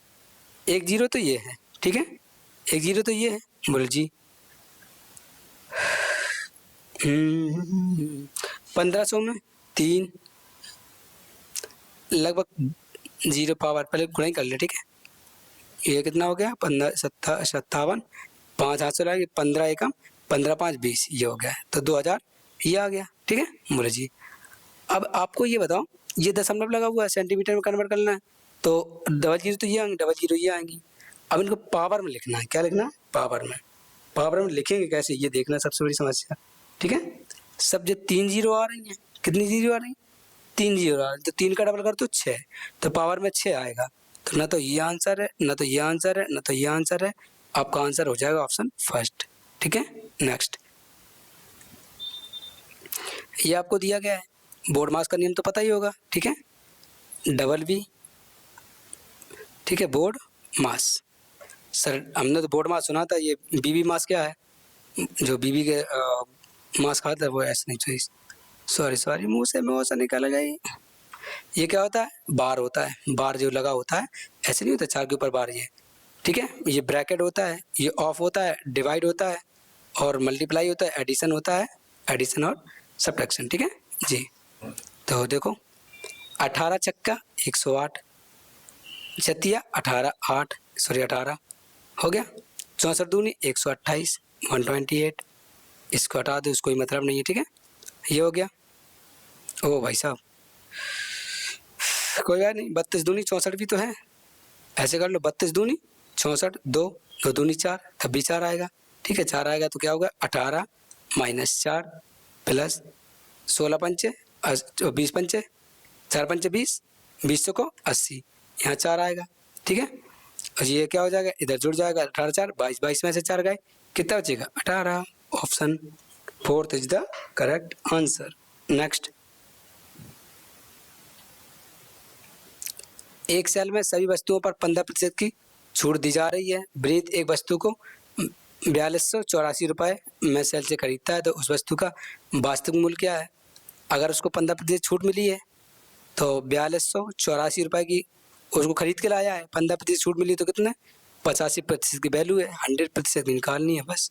1 जीरो तो ये है, ठीक है 1 जीरो तो ये है, बोले जी 1500 में 3 लगभग 0 पावर पहले गुणा ही कर ले, ठीक है ये कितना हो गया 15 57, 5 हाथ से लाएगी 15 एकम 15 5 20, ये हो गया, तो 2000 ये आ गया, ठीक है बोले जी। अब आपको ये बताओ ये दशमलव लगा हुआ है, सेंटीमीटर में कन्वर्ट करना है, तो 00 तो ये आएंगे, 00 ये आएंगी। अब इनको पावर में लिखना है, क्या लिखना है पावर में, पावर में लिखेंगे कैसे ये देखना सबसे बड़ी समस्या, ठीक है। सब जो 3 जीरो आ रही हैं, कितनी जीरो आ रही 3 जीरो आ रही, तो 3 का डबल कर तो 6, तो पावर में 6 आएगा, तो ना तो ये आंसर है, ना तो ये आंसर है, ना तो ये आंसर है, आपका आंसर हो जाएगा ऑप्शन फर्स्ट, ठीक है। नेक्स्ट ये आपको दिया गया है, बोर्ड मास का नियम तो पता ही होगा, ठीक है डबल बी, ठीक है बोर्ड मास। सर हमने तो बोर्ड मास सुना था, ये बीबी मास क्या है, जो बीबी के मास खाता है वो ऐसे नहीं चाहिए, सॉरी मुंह से मुँह से निकल गई। ये क्या होता है बार होता है, बार जो लगा होता है ऐसे नहीं होता 4 के ऊपर बार, ये ठीक है, ये ब्रैकेट होता है, ये ऑफ होता है, डिवाइड होता है, और मल्टीप्लाई होता है, एडिशन होता है, एडिशन और सब्ट्रैक्शन, ठीक है जी। तो देखो 18 छक्का 108, छतिया 18 8 सॉरी 18 हो गया, 64 दूनी 128 128, इसको हटा दो, इसको कोई मतलब नहीं है, ठीक है ये हो गया। ओ भाई साहब कोई बात नहीं, 32 दूनी 64 भी तो है, ऐसे कर लो 32 दूनी 64, 2 2 दूनी 4, तब भी 4 आएगा, ठीक है 4 आएगा, तो क्या होगा 18 माइनस 4 प्लस 16 पंचे 20 पंचे 4 पंचे 20, 20 को 80, यहाँ 4 आएगा, ठीक है। और ये क्या हो जाएगा इधर जुड़ जाएगा, 18 4 22, 22 में से 4 गए, कितना बचेगा 18, option fourth is the correct answer. Next एक सेल में सभी वस्तुओं पर 15% की छूट दी जा रही है। ब्रीत एक वस्तु को 4284 रुपये में सेल से खरीदता है, तो उस वस्तु का वास्तविक मूल्य क्या है। अगर उसको 15% छूट मिली है तो 4284 रुपये की उसको खरीद के लाया है, 15% छूट मिली तो कितने 85% की वैल्यू है, 100% निकालनी है बस।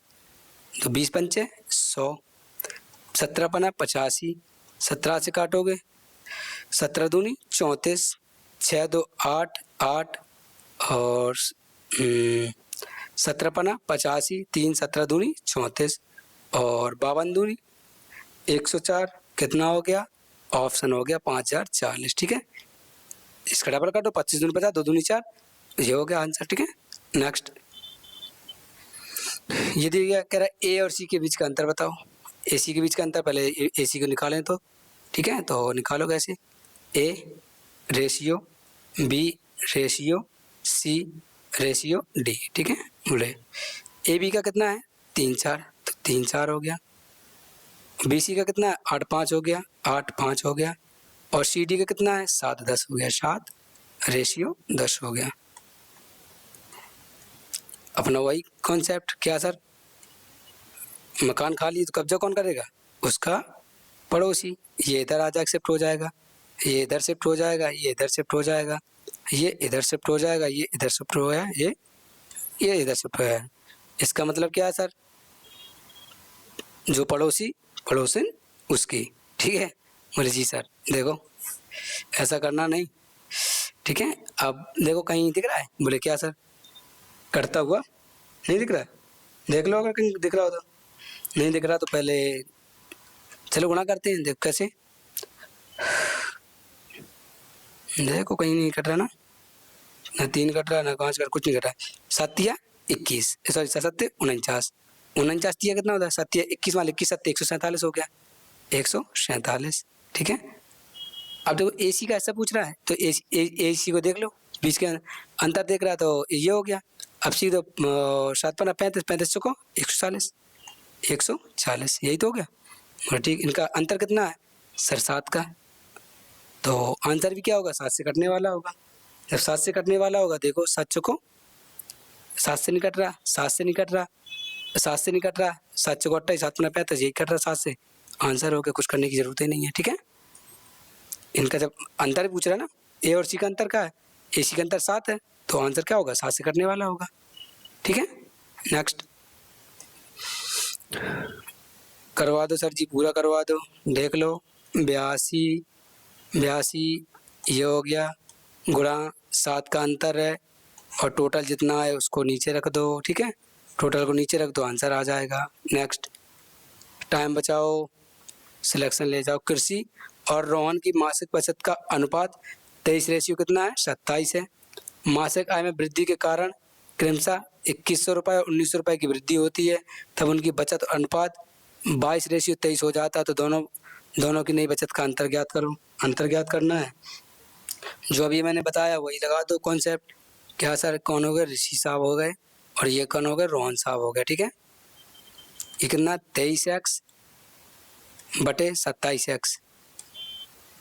तो 20 पंचे 100, 17 पना 85, 17 से काटोगे 17 दूनी 34, 6 2 8 8 और 17 पना 85, 3 17 दूनी 34 और 52 दूनी 104 कितना हो गया ऑप्शन हो गया 5040, ठीक है। इसका डबल काटो, 25 दूनी 50, 2 दूनी 4, ये हो गया आंसर, ठीक है। नेक्स्ट ये दिया गया, कह रहा है ए और सी के बीच का अंतर बताओ। ए सी के बीच का अंतर, पहले ए सी को निकालें तो, ठीक है। तो निकालो कैसे, A ratio B ratio C ratio D, ठीक है। बोले ए बी का कितना है 3 4, तो 3 4 हो गया। बी सी का कितना है 8 5 हो गया, 8 5 हो गया। और सी डी का कितना है 7 10 हो गया, 7 रेशियो 10 हो गया। अपना वही कॉन्सेप्ट, क्या सर, मकान खाली तो कब्जा कौन करेगा, उसका पड़ोसी। ये इधर आ जाए शिफ्ट हो जाएगा, ये इधर शिफ्ट हो जाएगा, ये इधर शिफ्ट हो जाएगा, ये इधर शिफ्ट हो जाएगा, ये इधर शिफ्ट हो गया, ये इधर शिफ्ट हो गया। इसका मतलब क्या है सर, जो पड़ोसी पड़ोसन उसकी, ठीक है। बोले जी सर देखो ऐसा करना नहीं, ठीक है। अब देखो कहीं दिख रहा है, बोले क्या सर, करता हुआ नहीं दिख रहा है, देख लो अगर कहीं दिख रहा हो तो। नहीं दिख रहा तो पहले चलो गुणा करते हैं, देख कैसे, देखो कहीं नहीं कट रहा ना 3 कट रहा ना 5 कट, कुछ नहीं कट रहा। 7 या 21, सॉरी 7 49, 49 दिया कितना होता है, 7 या 21 वाले 21 7 147 हो गया, 147, ठीक है। अब देखो ए सी का ऐसा पूछ रहा है तो ए सी को देख लो, बीच के अंतर देख रहा है तो ये हो गया। अब सीधे 7 5 35 35 चुको 140, 140 यही तो हो गया, और ठीक। इनका अंतर कितना है सर 7 का, तो आंसर भी क्या होगा 7 से कटने वाला होगा। जब 7 से कटने वाला होगा देखो 7 चुको 7 से नहीं कट रहा, 7 से नहीं कट रहा, 7 से नहीं कट रहा, 7 चुको 28, 7 5 35, यही कट रहा 7 से, आंसर हो गया, कुछ करने की जरूरत ही नहीं है, ठीक है। इनका जब अंतर पूछ रहा है ना, ए और सी का अंतर क्या है, ए सी का अंतर 7 है, तो आंसर क्या होगा 7 से कटने वाला होगा, ठीक है। नेक्स्ट करवा दो सर जी, पूरा करवा दो, देख लो 82 82 ये हो गया, गुणा 7 का अंतर है, और टोटल जितना है उसको नीचे रख दो, ठीक है। टोटल को नीचे रख दो, आंसर आ जाएगा। नेक्स्ट टाइम बचाओ, सिलेक्शन ले जाओ। कृषि और रोहन की मासिक बचत का अनुपात 23 रेशियो कितना है 27 है। मासिक आय में वृद्धि के कारण क्रमशः 2100 रुपये और 1900 रुपये की वृद्धि होती है, तब उनकी बचत अनुपात 22 रेशियो 23 हो जाता है। तो दोनों की नई बचत का अंतर ज्ञात करो। अंतर ज्ञात करना है, जो अभी मैंने बताया वही लगा दो कॉन्सेप्ट। क्या सर, कौन हो गए, ऋषि साहब हो गए, और ये कौन हो गए, रोहन साहब हो गए, ठीक है। ये कितना 23x बटे 27x,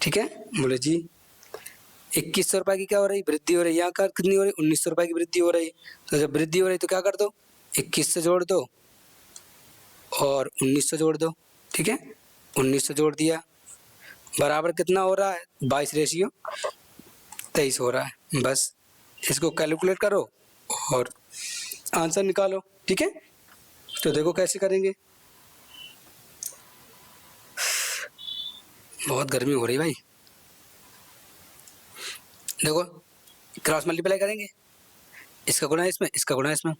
ठीक है। बोले जी 2100 रुपये की क्या हो रही, वृद्धि हो रही, यहाँ का कितनी हो रही 1900 रुपये की वृद्धि हो रही। तो जब वृद्धि हो रही तो क्या कर दो 21 से जोड़ दो और 1900 जोड़ दो, ठीक है। 1900 जोड़ दिया, बराबर कितना हो रहा है 22 रेशियो 23 हो रहा है। बस इसको कैलकुलेट करो और आंसर निकालो, ठीक है। तो देखो कैसे करेंगे, बहुत गर्मी हो रही भाई। देखो क्रॉस मल्टीप्लाई करेंगे, इसका गुणा इसमें, इसका गुणा इसमें,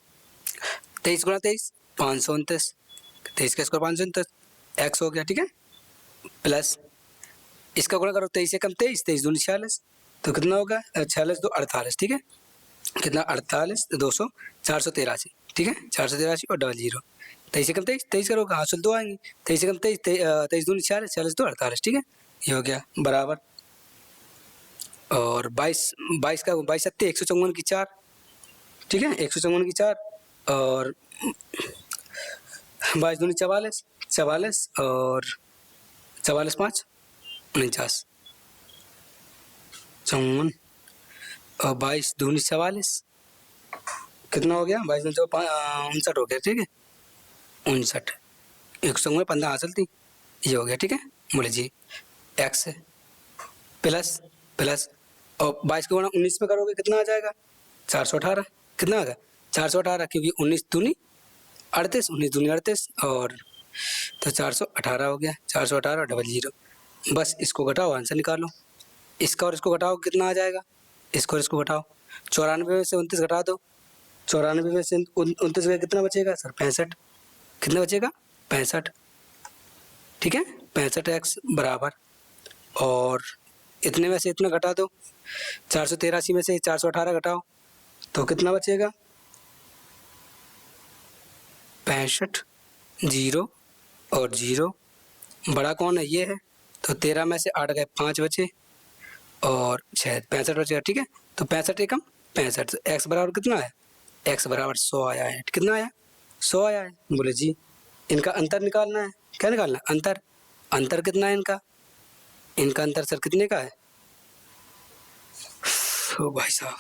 23 गुणा 23 529, 23 का स्क्वायर 529 एक्स हो गया, ठीक है। प्लस इसका गुणा करो 23 से कम 23, 23 दूनी 46, तो कितना होगा 46 2 48, ठीक है। कितना 48 200 483, ठीक है। 483 और 00, 23 से कम 23, 23 करोगे हासिल 2 आएंगे, 23 से कम 23, 23 दूनी 46, 46 2 48, ठीक है। ये हो गया बराबर, और 22 का 22 सत्ते 154 की 4, ठीक है। 154 की 4 और 22 दूनी 44, 44 और 44 5 49, 54 और 22 दूनी 44, कितना हो गया 22 दूनी 59 हो गया, ठीक है। 59 154 15 हासिल थी, ये हो गया, ठीक है। बोले जी एक्स प्लस प्लस और 22 को गुणा 19 में करोगे कितना आ जाएगा 418, कितना आ गया 418, क्योंकि 19 दूनी 38, 19 दूनी 38 और तो 418 हो गया, 418 00। बस इसको घटाओ आंसर निकालो, इसका और इसको घटाओ कितना आ जाएगा, इसको और इसको घटाओ, 94 में से 29 घटा दो, 94 में से 29 का कितना बचेगा सर 65, कितना बचेगा 65, ठीक है। 65x बराबर और इतने में से इतना घटा दो, 483 में से 418 घटाओ तो कितना बचेगा, 65, 0 और 0, बड़ा कौन है, ये है, तो 13 में से 8 गए, 5 बचे और 6, 65 बचेगा। ठीक है, तो 65 एकम 65, तो एक्स बराबर कितना है, एक्स बराबर 100 आया है। कितना आया, 100 आया है। बोले जी इनका अंतर निकालना है। क्या निकालना है, अंतर। अंतर कितना है इनका, इनका अंतर सर कितने का है, ओ भाई साहब,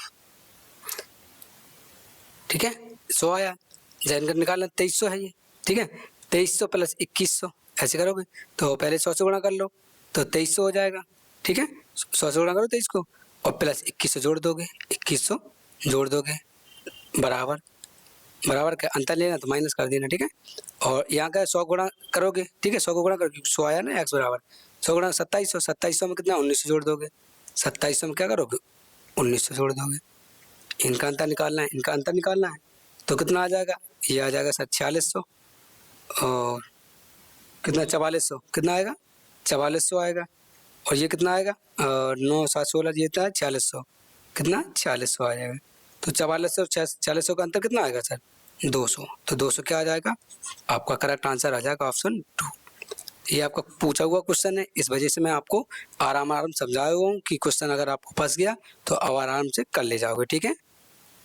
ठीक है 100 आया, जब इनका निकालना 2300 है ये। ठीक है, 2300 प्लस 2100 ऐसे करोगे तो पहले 100 से गुणा कर लो तो 2300 हो जाएगा। ठीक है, 100 से गुणा करो 23 को और प्लस 2100 जोड़ दोगे, 2100 जोड़ दोगे, बराबर, बराबर का अंतर लेना तो माइनस कर देना। ठीक है, और यहाँ का 100 गुणा करोगे, ठीक है 100 को गुणा करोगे, 100 आया ना, एक्स बराबर 100 गुणा 2700, 2700 में कितना 1900 जोड़ दोगे, 2700 में क्या करोगे 1900 जोड़ दोगे। इनका अंतर निकालना है, इनका अंतर निकालना है तो कितना आ जाएगा, ये आ जाएगा सर 4600 और कितना 4400, कितना आएगा 4400 आएगा और ये कितना आएगा 9 7 16, ये था 4600, कितना 4600 आ जाएगा। तो 4400 और 4600 का अंतर कितना आएगा सर 200, तो 200 क्या आ जाएगा, आपका करेक्ट आंसर आ जाएगा ऑप्शन 2। ये आपका पूछा हुआ क्वेश्चन है, इस वजह से मैं आपको आराम आराम समझाया हुआ हूँ कि क्वेश्चन अगर आपको फंस गया तो अब आराम से कर ले जाओगे। ठीक है,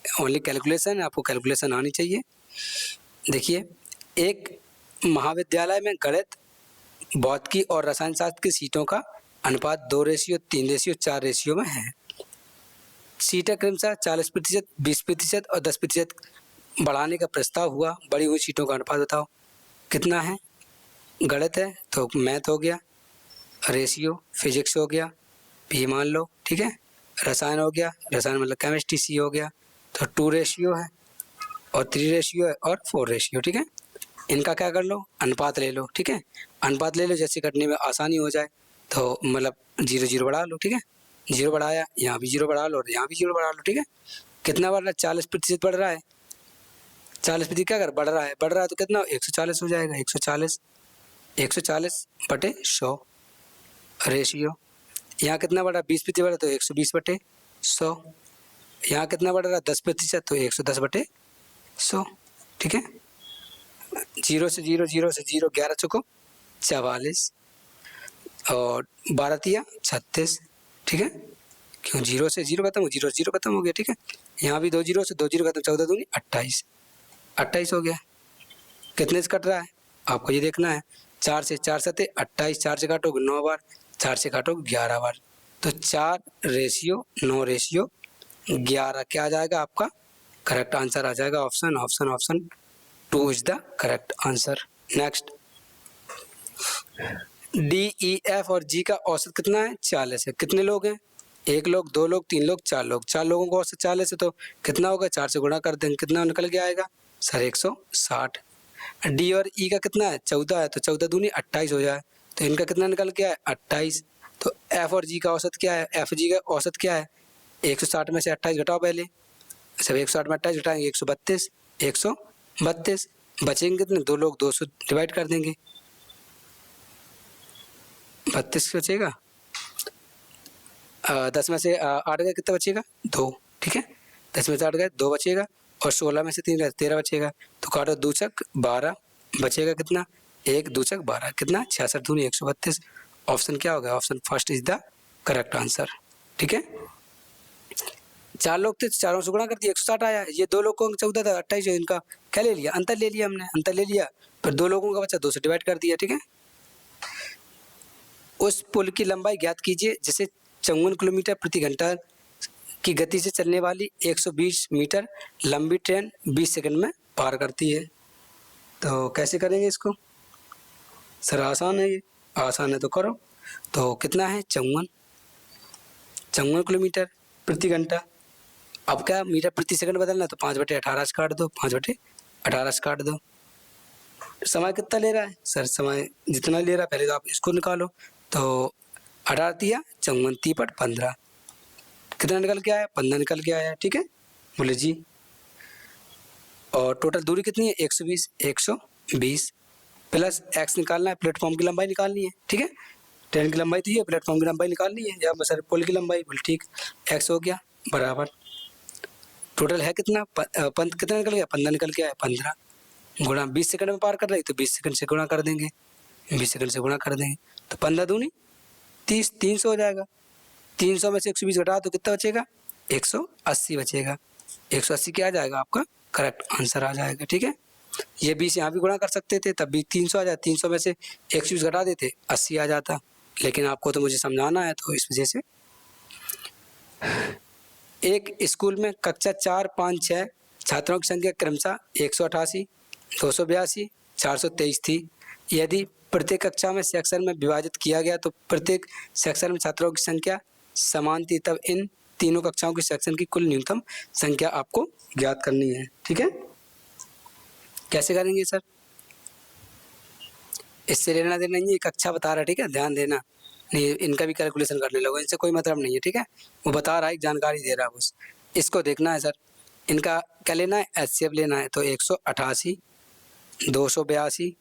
ओनली कैलकुलेशन, आपको कैलकुलेशन आनी चाहिए। देखिए, एक महाविद्यालय में गणित, भौतिकी और रसायन शास्त्र की सीटों का अनुपात 2:3, 4 रेशियो में है। सीटें क्रमशः 40%, 20% और 10% बढ़ाने का प्रस्ताव हुआ। बढ़ी हुई सीटों का अनुपात बताओ कितना है। गणित है तो मैथ हो गया, रेशियो फिजिक्स हो गया, पी मान लो। ठीक है, रसायन हो गया, रसायन मतलब केमिस्ट्री, सी हो गया, तो 2 रेशियो है और 3 रेशियो है और 4 रेशियो। ठीक है, इनका क्या कर लो, अनुपात ले लो। ठीक है, अनुपात ले लो, जैसे करने में आसानी हो जाए, तो मतलब 0 0 बढ़ा लो। ठीक है, 0 बढ़ाया, यहाँ भी 0 बढ़ा लो और यहाँ भी 0 बढ़ा लो। ठीक है, कितना बढ़ रहा है, 40% बढ़ रहा है, 40% क्या कर बढ़ रहा है तो कितना 140 हो जाएगा, 140, 140 बटे 100 रेशियो। यहाँ कितना बढ़ा, 20% बढ़ा तो 120 बटे 100। यहाँ कितना बढ़ रहा है, 10% तो 110 बटे 100। ठीक है, 0 से 0, 0 से 0, 11 चौको 44 और 12 तिया 36। ठीक है, क्यों 0 से 0 खत्म, 0 से 0 खत्म हो गया। ठीक है, यहाँ भी 2 0 से 2 0 खत्म, 14 दूनी 28, 28 हो गया। कितने से कट रहा है आपको ये देखना है, 4 से 4 सते 28, 4 से काटोगे 9 बार, 4 से काटोगे 11 बार, तो 4 रेशियो 9 रेशियो 11 क्या आ जाएगा, आपका करेक्ट आंसर आ जाएगा option option option 2 is the correct answer. Next, D E F और जी का औसत कितना है, 40 है। कितने लोग हैं, 1 लोग, 2 लोग, 3 लोग, 4 लोग, 4 लोगों का औसत 40 है, तो कितना होगा, 4 से गुणा कर देंगे, कितना निकल के आएगा सर 160। डी और ई का कितना है, 14 है, तो 14 दूनी 28 हो जाए, तो इनका कितना निकल के आए 28। तो एफ और जी का औसत क्या है, एफ जी का औसत क्या है, 160 में से 28 घटाओ पहले, सब 160 में 28 घटाएंगे 132, 132 बचेंगे कितने, 2 लोग, 200 डिवाइड कर देंगे, 32 बचेगा, 10 में से 8 गए, कितना बचेगा 2। ठीक है, 10 में से 8 गए 2 बचेगा और 16 में से 3 गए 13 बचेगा, तो काटो 2 चक 12 बचेगा, कितना 1 2 चक 12, कितना 66 दूनी 132। ऑप्शन क्या होगा, option first is the correct answer. ठीक है, 4 लोग थे, चारों से गुणा कर दिया 160 आया, ये 2 लोगों का 14 था 28, इनका क्या ले लिया, अंतर ले लिया हमने, अंतर ले लिया, फिर 2 लोगों का बचा 2 से डिवाइड कर दिया। ठीक है, उस पुल की लंबाई ज्ञात कीजिए जिसे 54 किलोमीटर प्रति घंटा की गति से चलने वाली 120 मीटर लंबी ट्रेन 20 सेकंड में पार करती है। तो कैसे करेंगे इसको, सर आसान है, ये आसान है तो करो। तो कितना है 54 किलोमीटर प्रति घंटा, अब क्या मीटर प्रति सेकंड बदलना है, तो 5/18 से काट दो, 5/18 से काट दो। समय कितना ले रहा है सर, समय जितना ले रहा है पहले तो आप इसको निकालो, तो 18 तिया 54, 3/15 कितना निकल के आया, 15 निकल के आया। ठीक है, बोले जी, और टोटल दूरी कितनी है 120 प्लस एक्स निकालना है, प्लेटफॉर्म की लंबाई निकालनी है। ठीक है, ट्रेन की लंबाई तो ये, प्लेटफॉर्म की लंबाई निकालनी है, या सर पुल की लंबाई, बोल ठीक, x हो गया बराबर, टोटल है कितना, कितना निकल गया, 15 निकल गया है, 15 गुणा 20 सेकंड में पार कर रही, तो 20 सेकंड से गुणा कर देंगे, 20 सेकंड से गुणा कर देंगे, तो 15 दूनी 30, 300 हो जाएगा। 300 में से 120 घटा तो कितना बचेगा, 180 बचेगा। 180 क्या आ जाएगा आपका करेक्ट आंसर आ जाएगा। ठीक है, ये 20 यहाँ भी गुणा कर सकते थे, तब भी 300 आ जाता, 300 में से 120 घटा देते 80 आ जाता, लेकिन आपको तो मुझे समझाना है, तो इस वजह से एक स्कूल में कक्षा 4, 5, 6 छात्रों की संख्या क्रमशः 188, 282, 423 थी। यदि प्रत्येक कक्षा में सेक्शन में विभाजित किया गया तो प्रत्येक सेक्शन में छात्रों की संख्या समान थी, तब इन तीनों कक्षाओं के सेक्शन की कुल न्यूनतम संख्या आपको ज्ञात करनी है। ठीक है, कैसे करेंगे सर, इससे लेना देना नहीं है, कक्षा बता रहा है, ठीक है, ध्यान देना नहीं, इनका भी कैलकुलेशन करने लगो, इनसे कोई मतलब नहीं है। ठीक है, वो बता रहा है, जानकारी दे रहा है बस, इसको देखना है सर। इनका क्या लेना है, HCF लेना है, तो 188, 282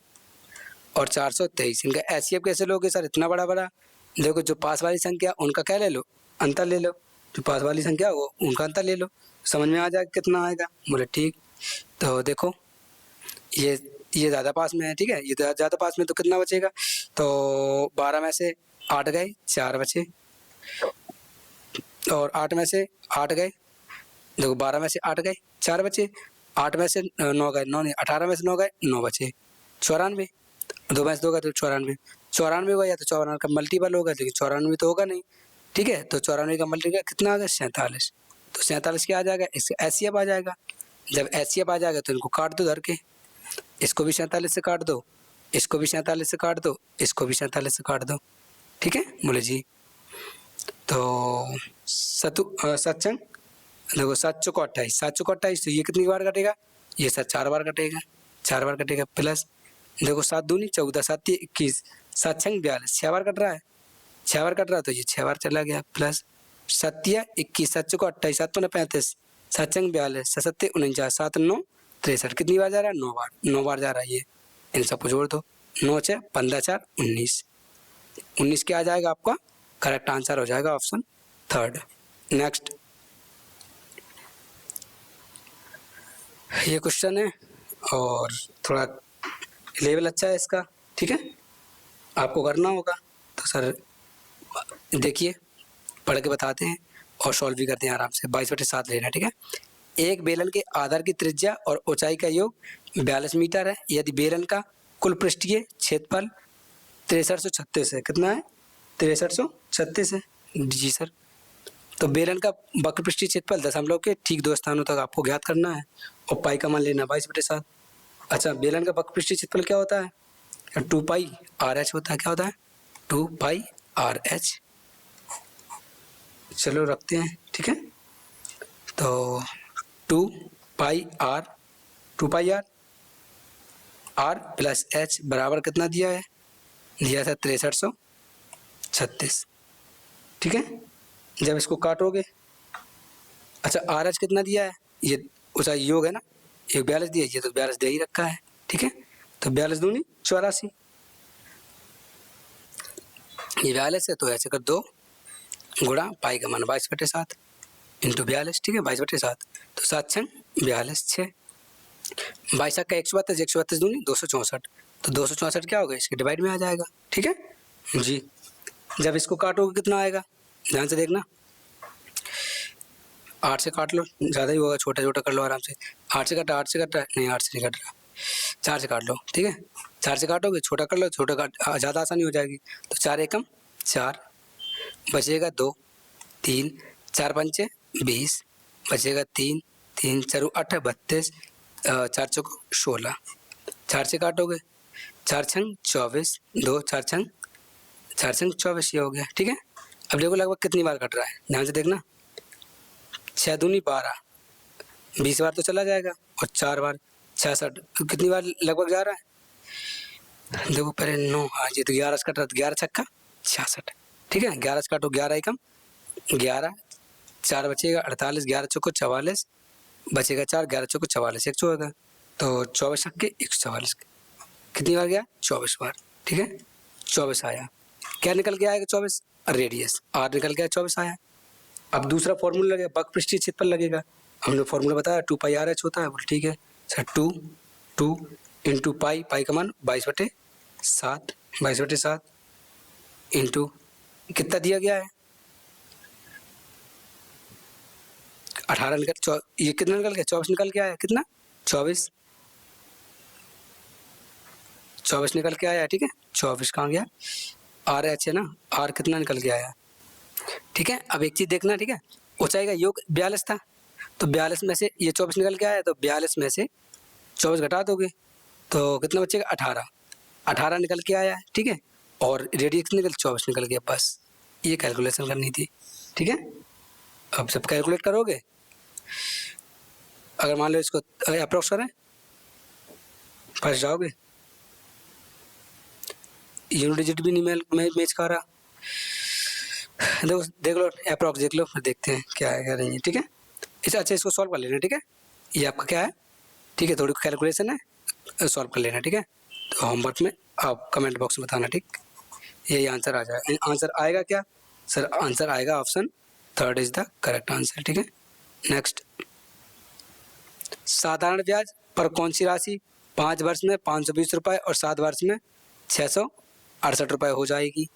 और 423, इनका HCF कैसे लोगे सर, इतना बड़ा बड़ा, देखो जो पास वाली संख्या उनका क्या ले लो, अंतर ले लो, जो पास वाली संख्या वो उनका अंतर ले लो, समझ में आ जाएगा कितना आएगा। बोले ठीक, तो देखो ये ज़्यादा पास में है, ठीक है, ये ज़्यादा पास में, तो कितना बचेगा, तो 12 में से 8 गए, 4 बचे, और 8 में से 8 गए, देखो 12 में से 8 गए, 4 बचे, 8 में से 9 गए, 9 नहीं, 18 में से 9 गए, 9 बचे, 94, 2 में से 2 गए तो 94, 94 होगा, या तो 94 का मल्टीपल होगा, लेकिन 94 तो होगा नहीं। ठीक है, तो 94 का मल्टीपल कितना आ गया, 47, तो 47 क्या आ जाएगा, इसका HCF आ जाएगा। जब HCF आ जाएगा तो इनको काट दो धर के, इसको भी 47 से काट दो, इसको भी 47 से काट दो, इसको भी 47 से काट दो। ठीक है, बोले जी, तो सत्संग देखो 7 चौको 28, 7 चौको 28, तो ये कितनी बार कटेगा, ये सर 4 बार कटेगा, 4 बार कटेगा, प्लस देखो 7 दूनी 14, 7 21, 7 छंग 42, 6 बार कट रहा है, 6 बार कट रहा है, तो ये 6 बार चला गया, प्लस 7 21, 7 चौको 28, 7 दूनी 35, 7 छंग 42, 7 49, 7 9 63, कितनी बार जा रहा है, 9 बार, 9 बार जा रहा है ये, इन सबको जोड़ दो, 9 6 15 4 19, 19 क्या आ जाएगा आपका करेक्ट आंसर हो जाएगा ऑप्शन थर्ड। नेक्स्ट, ये क्वेश्चन है और थोड़ा लेवल अच्छा है इसका, ठीक है, आपको करना होगा, तो सर देखिए पढ़ के बताते हैं और सॉल्व भी करते हैं आराम से। 22/7 लेना, ठीक है। एक बेलन के आधार की त्रिज्या और ऊंचाई का योग 42 मीटर है, यदि बेलन का कुल पृष्ठीय क्षेत्रफल 6336 है, कितना है, 6336 है जी सर। तो बेलन का वक्र पृष्ठीय क्षेत्रफल दशमलव के ठीक 2 स्थानों तक आपको ज्ञात करना है और पाई का मान लेना 22/7। अच्छा, बेलन का वक्र पृष्ठीय क्षेत्रफल क्या होता है, 2πRh होता है, क्या होता है, 2πRh। चलो रखते हैं, ठीक है, तो 2πr r प्लस h बराबर कितना दिया है, दिया था 6336, ठीक है। जब इसको काटोगे, अच्छा RH कितना दिया है, ये ऊंचाई योग है ना, ये 42 दिया, ये तो 42 दे ही रखा है, ठीक है, तो 42 दूनी 84, ये 42 है, तो ऐसे कर 2 गुणा पाई का मान 22/7 इंटू 42, ठीक है, 22/7, तो 7 छंग 42, 6 22 का 132, 132 दूनी 264, तो 264 क्या होगा, इसके डिवाइड में आ जाएगा, ठीक है जी। जब इसको काटोगे कितना आएगा, ध्यान से देखना, 8 से काट लो, ज़्यादा ही होगा, छोटा छोटा कर लो आराम से, 8 से कट, 8 से कट रहा है, नहीं 8 से नहीं कट रहा, 4 से काट लो, ठीक है, 4 से काटोगे, छोटा कर लो, छोटा काट ज़्यादा आसानी हो जाएगी, तो 4 एकम 4, बचेगा 2 3, 4 पंचे 20, बचेगा 3 3 4 8 32, 4 चौक 16, 4 से काटोगे, 4 छंग 24, 2 4 छंग 24, ये हो गया, ठीक है। अब देखो लगभग कितनी बार कट रहा है, ध्यान से देखना, 6 दूनी 12, 20 बार तो चला जाएगा, और 4 बार 66, कितनी बार लगभग जा रहा है, देखो पहले 9, हाँ ये तो 11 से कट रहा है, 11 छक्का 66, ठीक है, 11 से काटो, 11 एकम 11, 4 बचेगा 48, 11 चौको 44, बचेगा 4, 11 चौको 44, 1 होगा, तो 24 छक्के 144, कितनी बार गया, 24 बार, ठीक है, 24 आया। क्या निकल के आएगा 24, रेडियस आर निकल के 24 आया। अब दूसरा फॉर्मूला लगेगा, बक पृष्ठीय क्षेत्रफल लगेगा। हमने फॉर्मूला बताया 2 पाई आर एच होता है, बोले ठीक है सर। 2 इंटू पाई का मान 22/7 इंटू कितना दिया गया है 18 निकल, ये कितना निकल गया 24 निकल के आया, कितना 24 निकल के आया, ठीक है। 24 कहाँ गया, आर एच है ना, आर कितना निकल के आया, ठीक है। अब एक चीज़ देखना, ठीक है, ऊंचाई का योग 42 था, तो 42 में से ये 24 निकल के आया, तो 42 में से 24 घटा दोगे तो कितना बचेगा 18 निकल के आया है, ठीक है। और रेडियस निकल 24 निकल गया, बस ये कैलकुलेशन करनी थी, ठीक है। अब सब कैलकुलेट करोगे, अगर मान लो इसको अप्रोक्स करें, फंस जाओगे, यूनिट डिजिट भी नहीं मैच कर रहा। देखो देख लो, अप्रॉक्स देख लो, फिर देखते हैं क्या है क्या नहीं है, ठीक है। अच्छा इसको सॉल्व कर लेना, ठीक है। ये आपका क्या है, ठीक है, थोड़ी कैलकुलेशन है, सॉल्व कर लेना, ठीक है। तो होमवर्क में आप कमेंट बॉक्स में बताना, ठीक, यही आंसर आ जाएगा। आंसर आएगा क्या सर, आंसर आएगा option 3 is the correct answer, ठीक है। नेक्स्ट, साधारण ब्याज पर कौन सी राशि 5 वर्ष में 520 रुपये और 7 वर्ष में 668 रुपये हो जाएगी।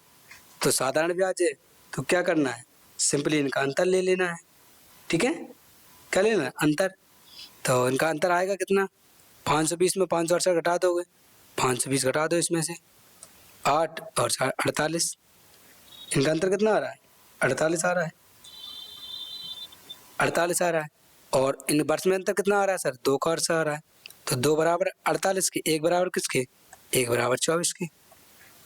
तो साधारण ब्याज है तो क्या करना है, सिंपली इनका अंतर ले लेना है, ठीक है। क्या लेना है, अंतर। तो इनका अंतर आएगा कितना, 520 में 568 घटा दोगे, 520 घटा दो इसमें से 8 और 48, इनका अंतर कितना आ रहा है 48 आ रहा है, 48 आ रहा है। और इन वर्ष में अंतर कितना आ रहा है सर, 2 का वर्ष आ रहा है, तो 2 बराबर 48 के, 1 बराबर किसके, 1 बराबर 24 के।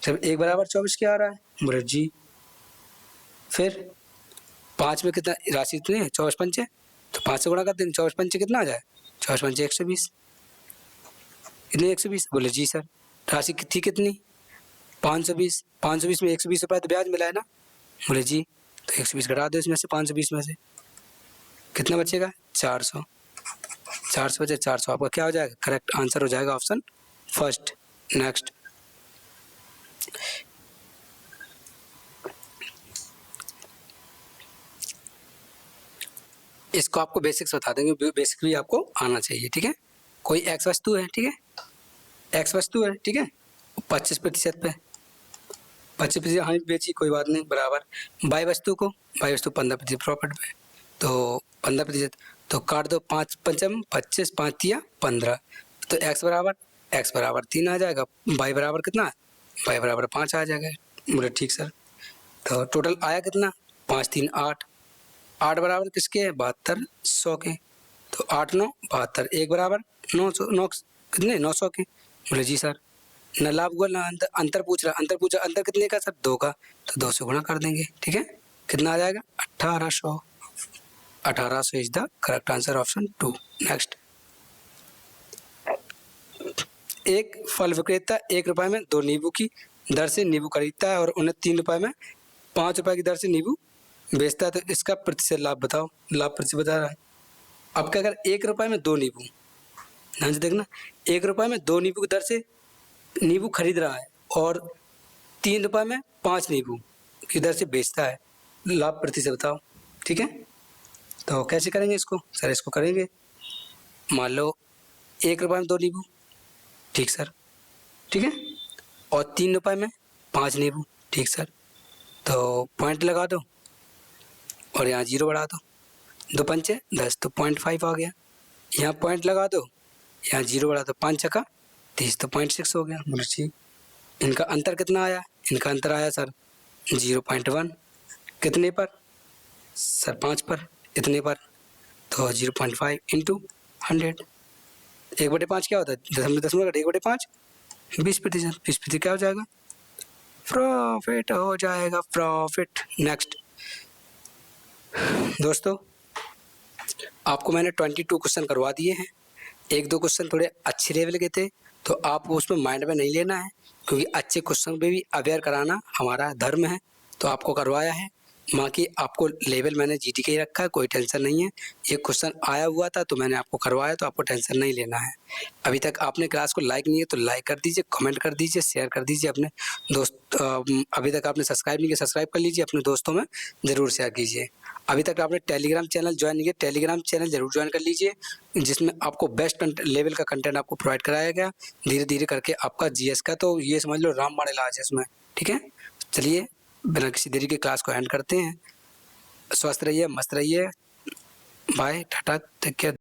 जब 1 बराबर 24 के आ रहा है बोले जी, फिर 5 में कितना राशि इतनी है 24 पंचे, तो 5 से गुणा कर देंगे, 24 पंचे कितना आ जाए, 24 पंचे 120, इतने 120 बोले जी सर। राशि थी कितनी 520, 520 में 120 रुपये तो ब्याज मिला है ना, बोले जी। तो 120 घटा दो इसमें से, 520 में से कितना बचेगा 400 बचे 400, आपका क्या हो जाएगा, करेक्ट आंसर हो जाएगा ऑप्शन फर्स्ट। नेक्स्ट, इसको आपको बेसिक्स बता देंगे, बेसिक भी आपको आना चाहिए, ठीक है। कोई एक्स वस्तु है, ठीक है, एक्स वस्तु है, ठीक है, 25% पे 25% हानि बेची, कोई बात नहीं, बराबर बाई वस्तु 15% प्रॉफिट पे, तो 15%, तो काट दो 5 पंचम 25, 5 तिया 15, तो एक्स बराबर 3 आ जाएगा, बाई बराबर कितना, बाई बराबर 5 आ जाएगा, बोले ठीक सर। तो टोटल आया कितना 5 3 8, 8 बराबर किसके 72 100 के, तो 8 9 72, 1 बराबर 900 कितने 900 के, बोले जी सर। न लाभ हुआ ना अंतर पूछ रहा, अंतर कितने का सर 2 का, तो 2 से गुणा कर देंगे, ठीक है। कितना आ जाएगा 1800 is the correct answer option 2। Next, एक फल विक्रेता 1 रुपये में 2 नींबू की दर से नींबू खरीदता है और उन्हें 3 रुपये में 5 रुपये की दर से नींबू बेचता है, तो इसका प्रतिशत लाभ बताओ, लाभ प्रतिशत बता रहा है। अब क्या, अगर 1 रुपये में 2 नींबू, ध्यान से देखना, 1 रुपये में 2 नींबू की दर से नींबू खरीद रहा है और 3 रुपये में 5 नींबू की दर से बेचता है, लाभ प्रतिशत बताओ, ठीक है। तो कैसे करेंगे इसको सर, इसको करेंगे, मान लो 1 रुपये में 2 नींबू, ठीक सर, ठीक है, और 3 रुपये में 5 नींबू, ठीक सर। तो पॉइंट लगा दो और यहाँ 0 बढ़ा दो, 2 पंचे 10, तो 0.5 आ गया, यहाँ पॉइंट लगा दो, यहाँ 0 बढ़ा दो, 5 चक्का 30, तो 0.6 हो गया, बोले ठीक। इनका अंतर कितना आया, इनका अंतर आया सर 0.1, कितने पर सर 5 पर, इतने पर, तो 0.5 इंटू 100, 1/5 क्या होता है, दशमलव 1/5 20%, 20% क्या हो जाएगा, प्रॉफिट हो जाएगा, प्रॉफिट। नेक्स्ट दोस्तों, आपको मैंने 22 क्वेश्चन करवा दिए हैं, 1-2 क्वेश्चन थोड़े अच्छे लेवल के थे, तो आपको उसमें माइंड में नहीं लेना है, क्योंकि अच्छे क्वेश्चन पे भी अवेयर कराना हमारा धर्म है, तो आपको करवाया है। बाकी आपको लेवल मैंने जीडी का ही रखा है, कोई टेंशन नहीं है। ये क्वेश्चन आया हुआ था तो मैंने आपको करवाया, तो आपको टेंशन नहीं लेना है। अभी तक आपने क्लास को लाइक नहीं किया तो लाइक कर दीजिए, कमेंट कर दीजिए, शेयर कर दीजिए अपने दोस्त। अभी तक आपने सब्सक्राइब नहीं किया, सब्सक्राइब कर लीजिए, अपने दोस्तों में ज़रूर शेयर कीजिए। अभी तक आपने टेलीग्राम चैनल ज्वाइन नहीं किया, टेलीग्राम चैनल ज़रूर ज्वाइन कर लीजिए, जिसमें आपको बेस्ट लेवल का कंटेंट आपको प्रोवाइड कराया गया धीरे धीरे करके आपका जीएस का। तो ये समझ लो रामबाण इलाज है इसमें, ठीक है। चलिए बिना किसी देरी के क्लास को एंड करते हैं। स्वस्थ रहिए, मस्त रहिए, बाय, टाटा, टेक केयर।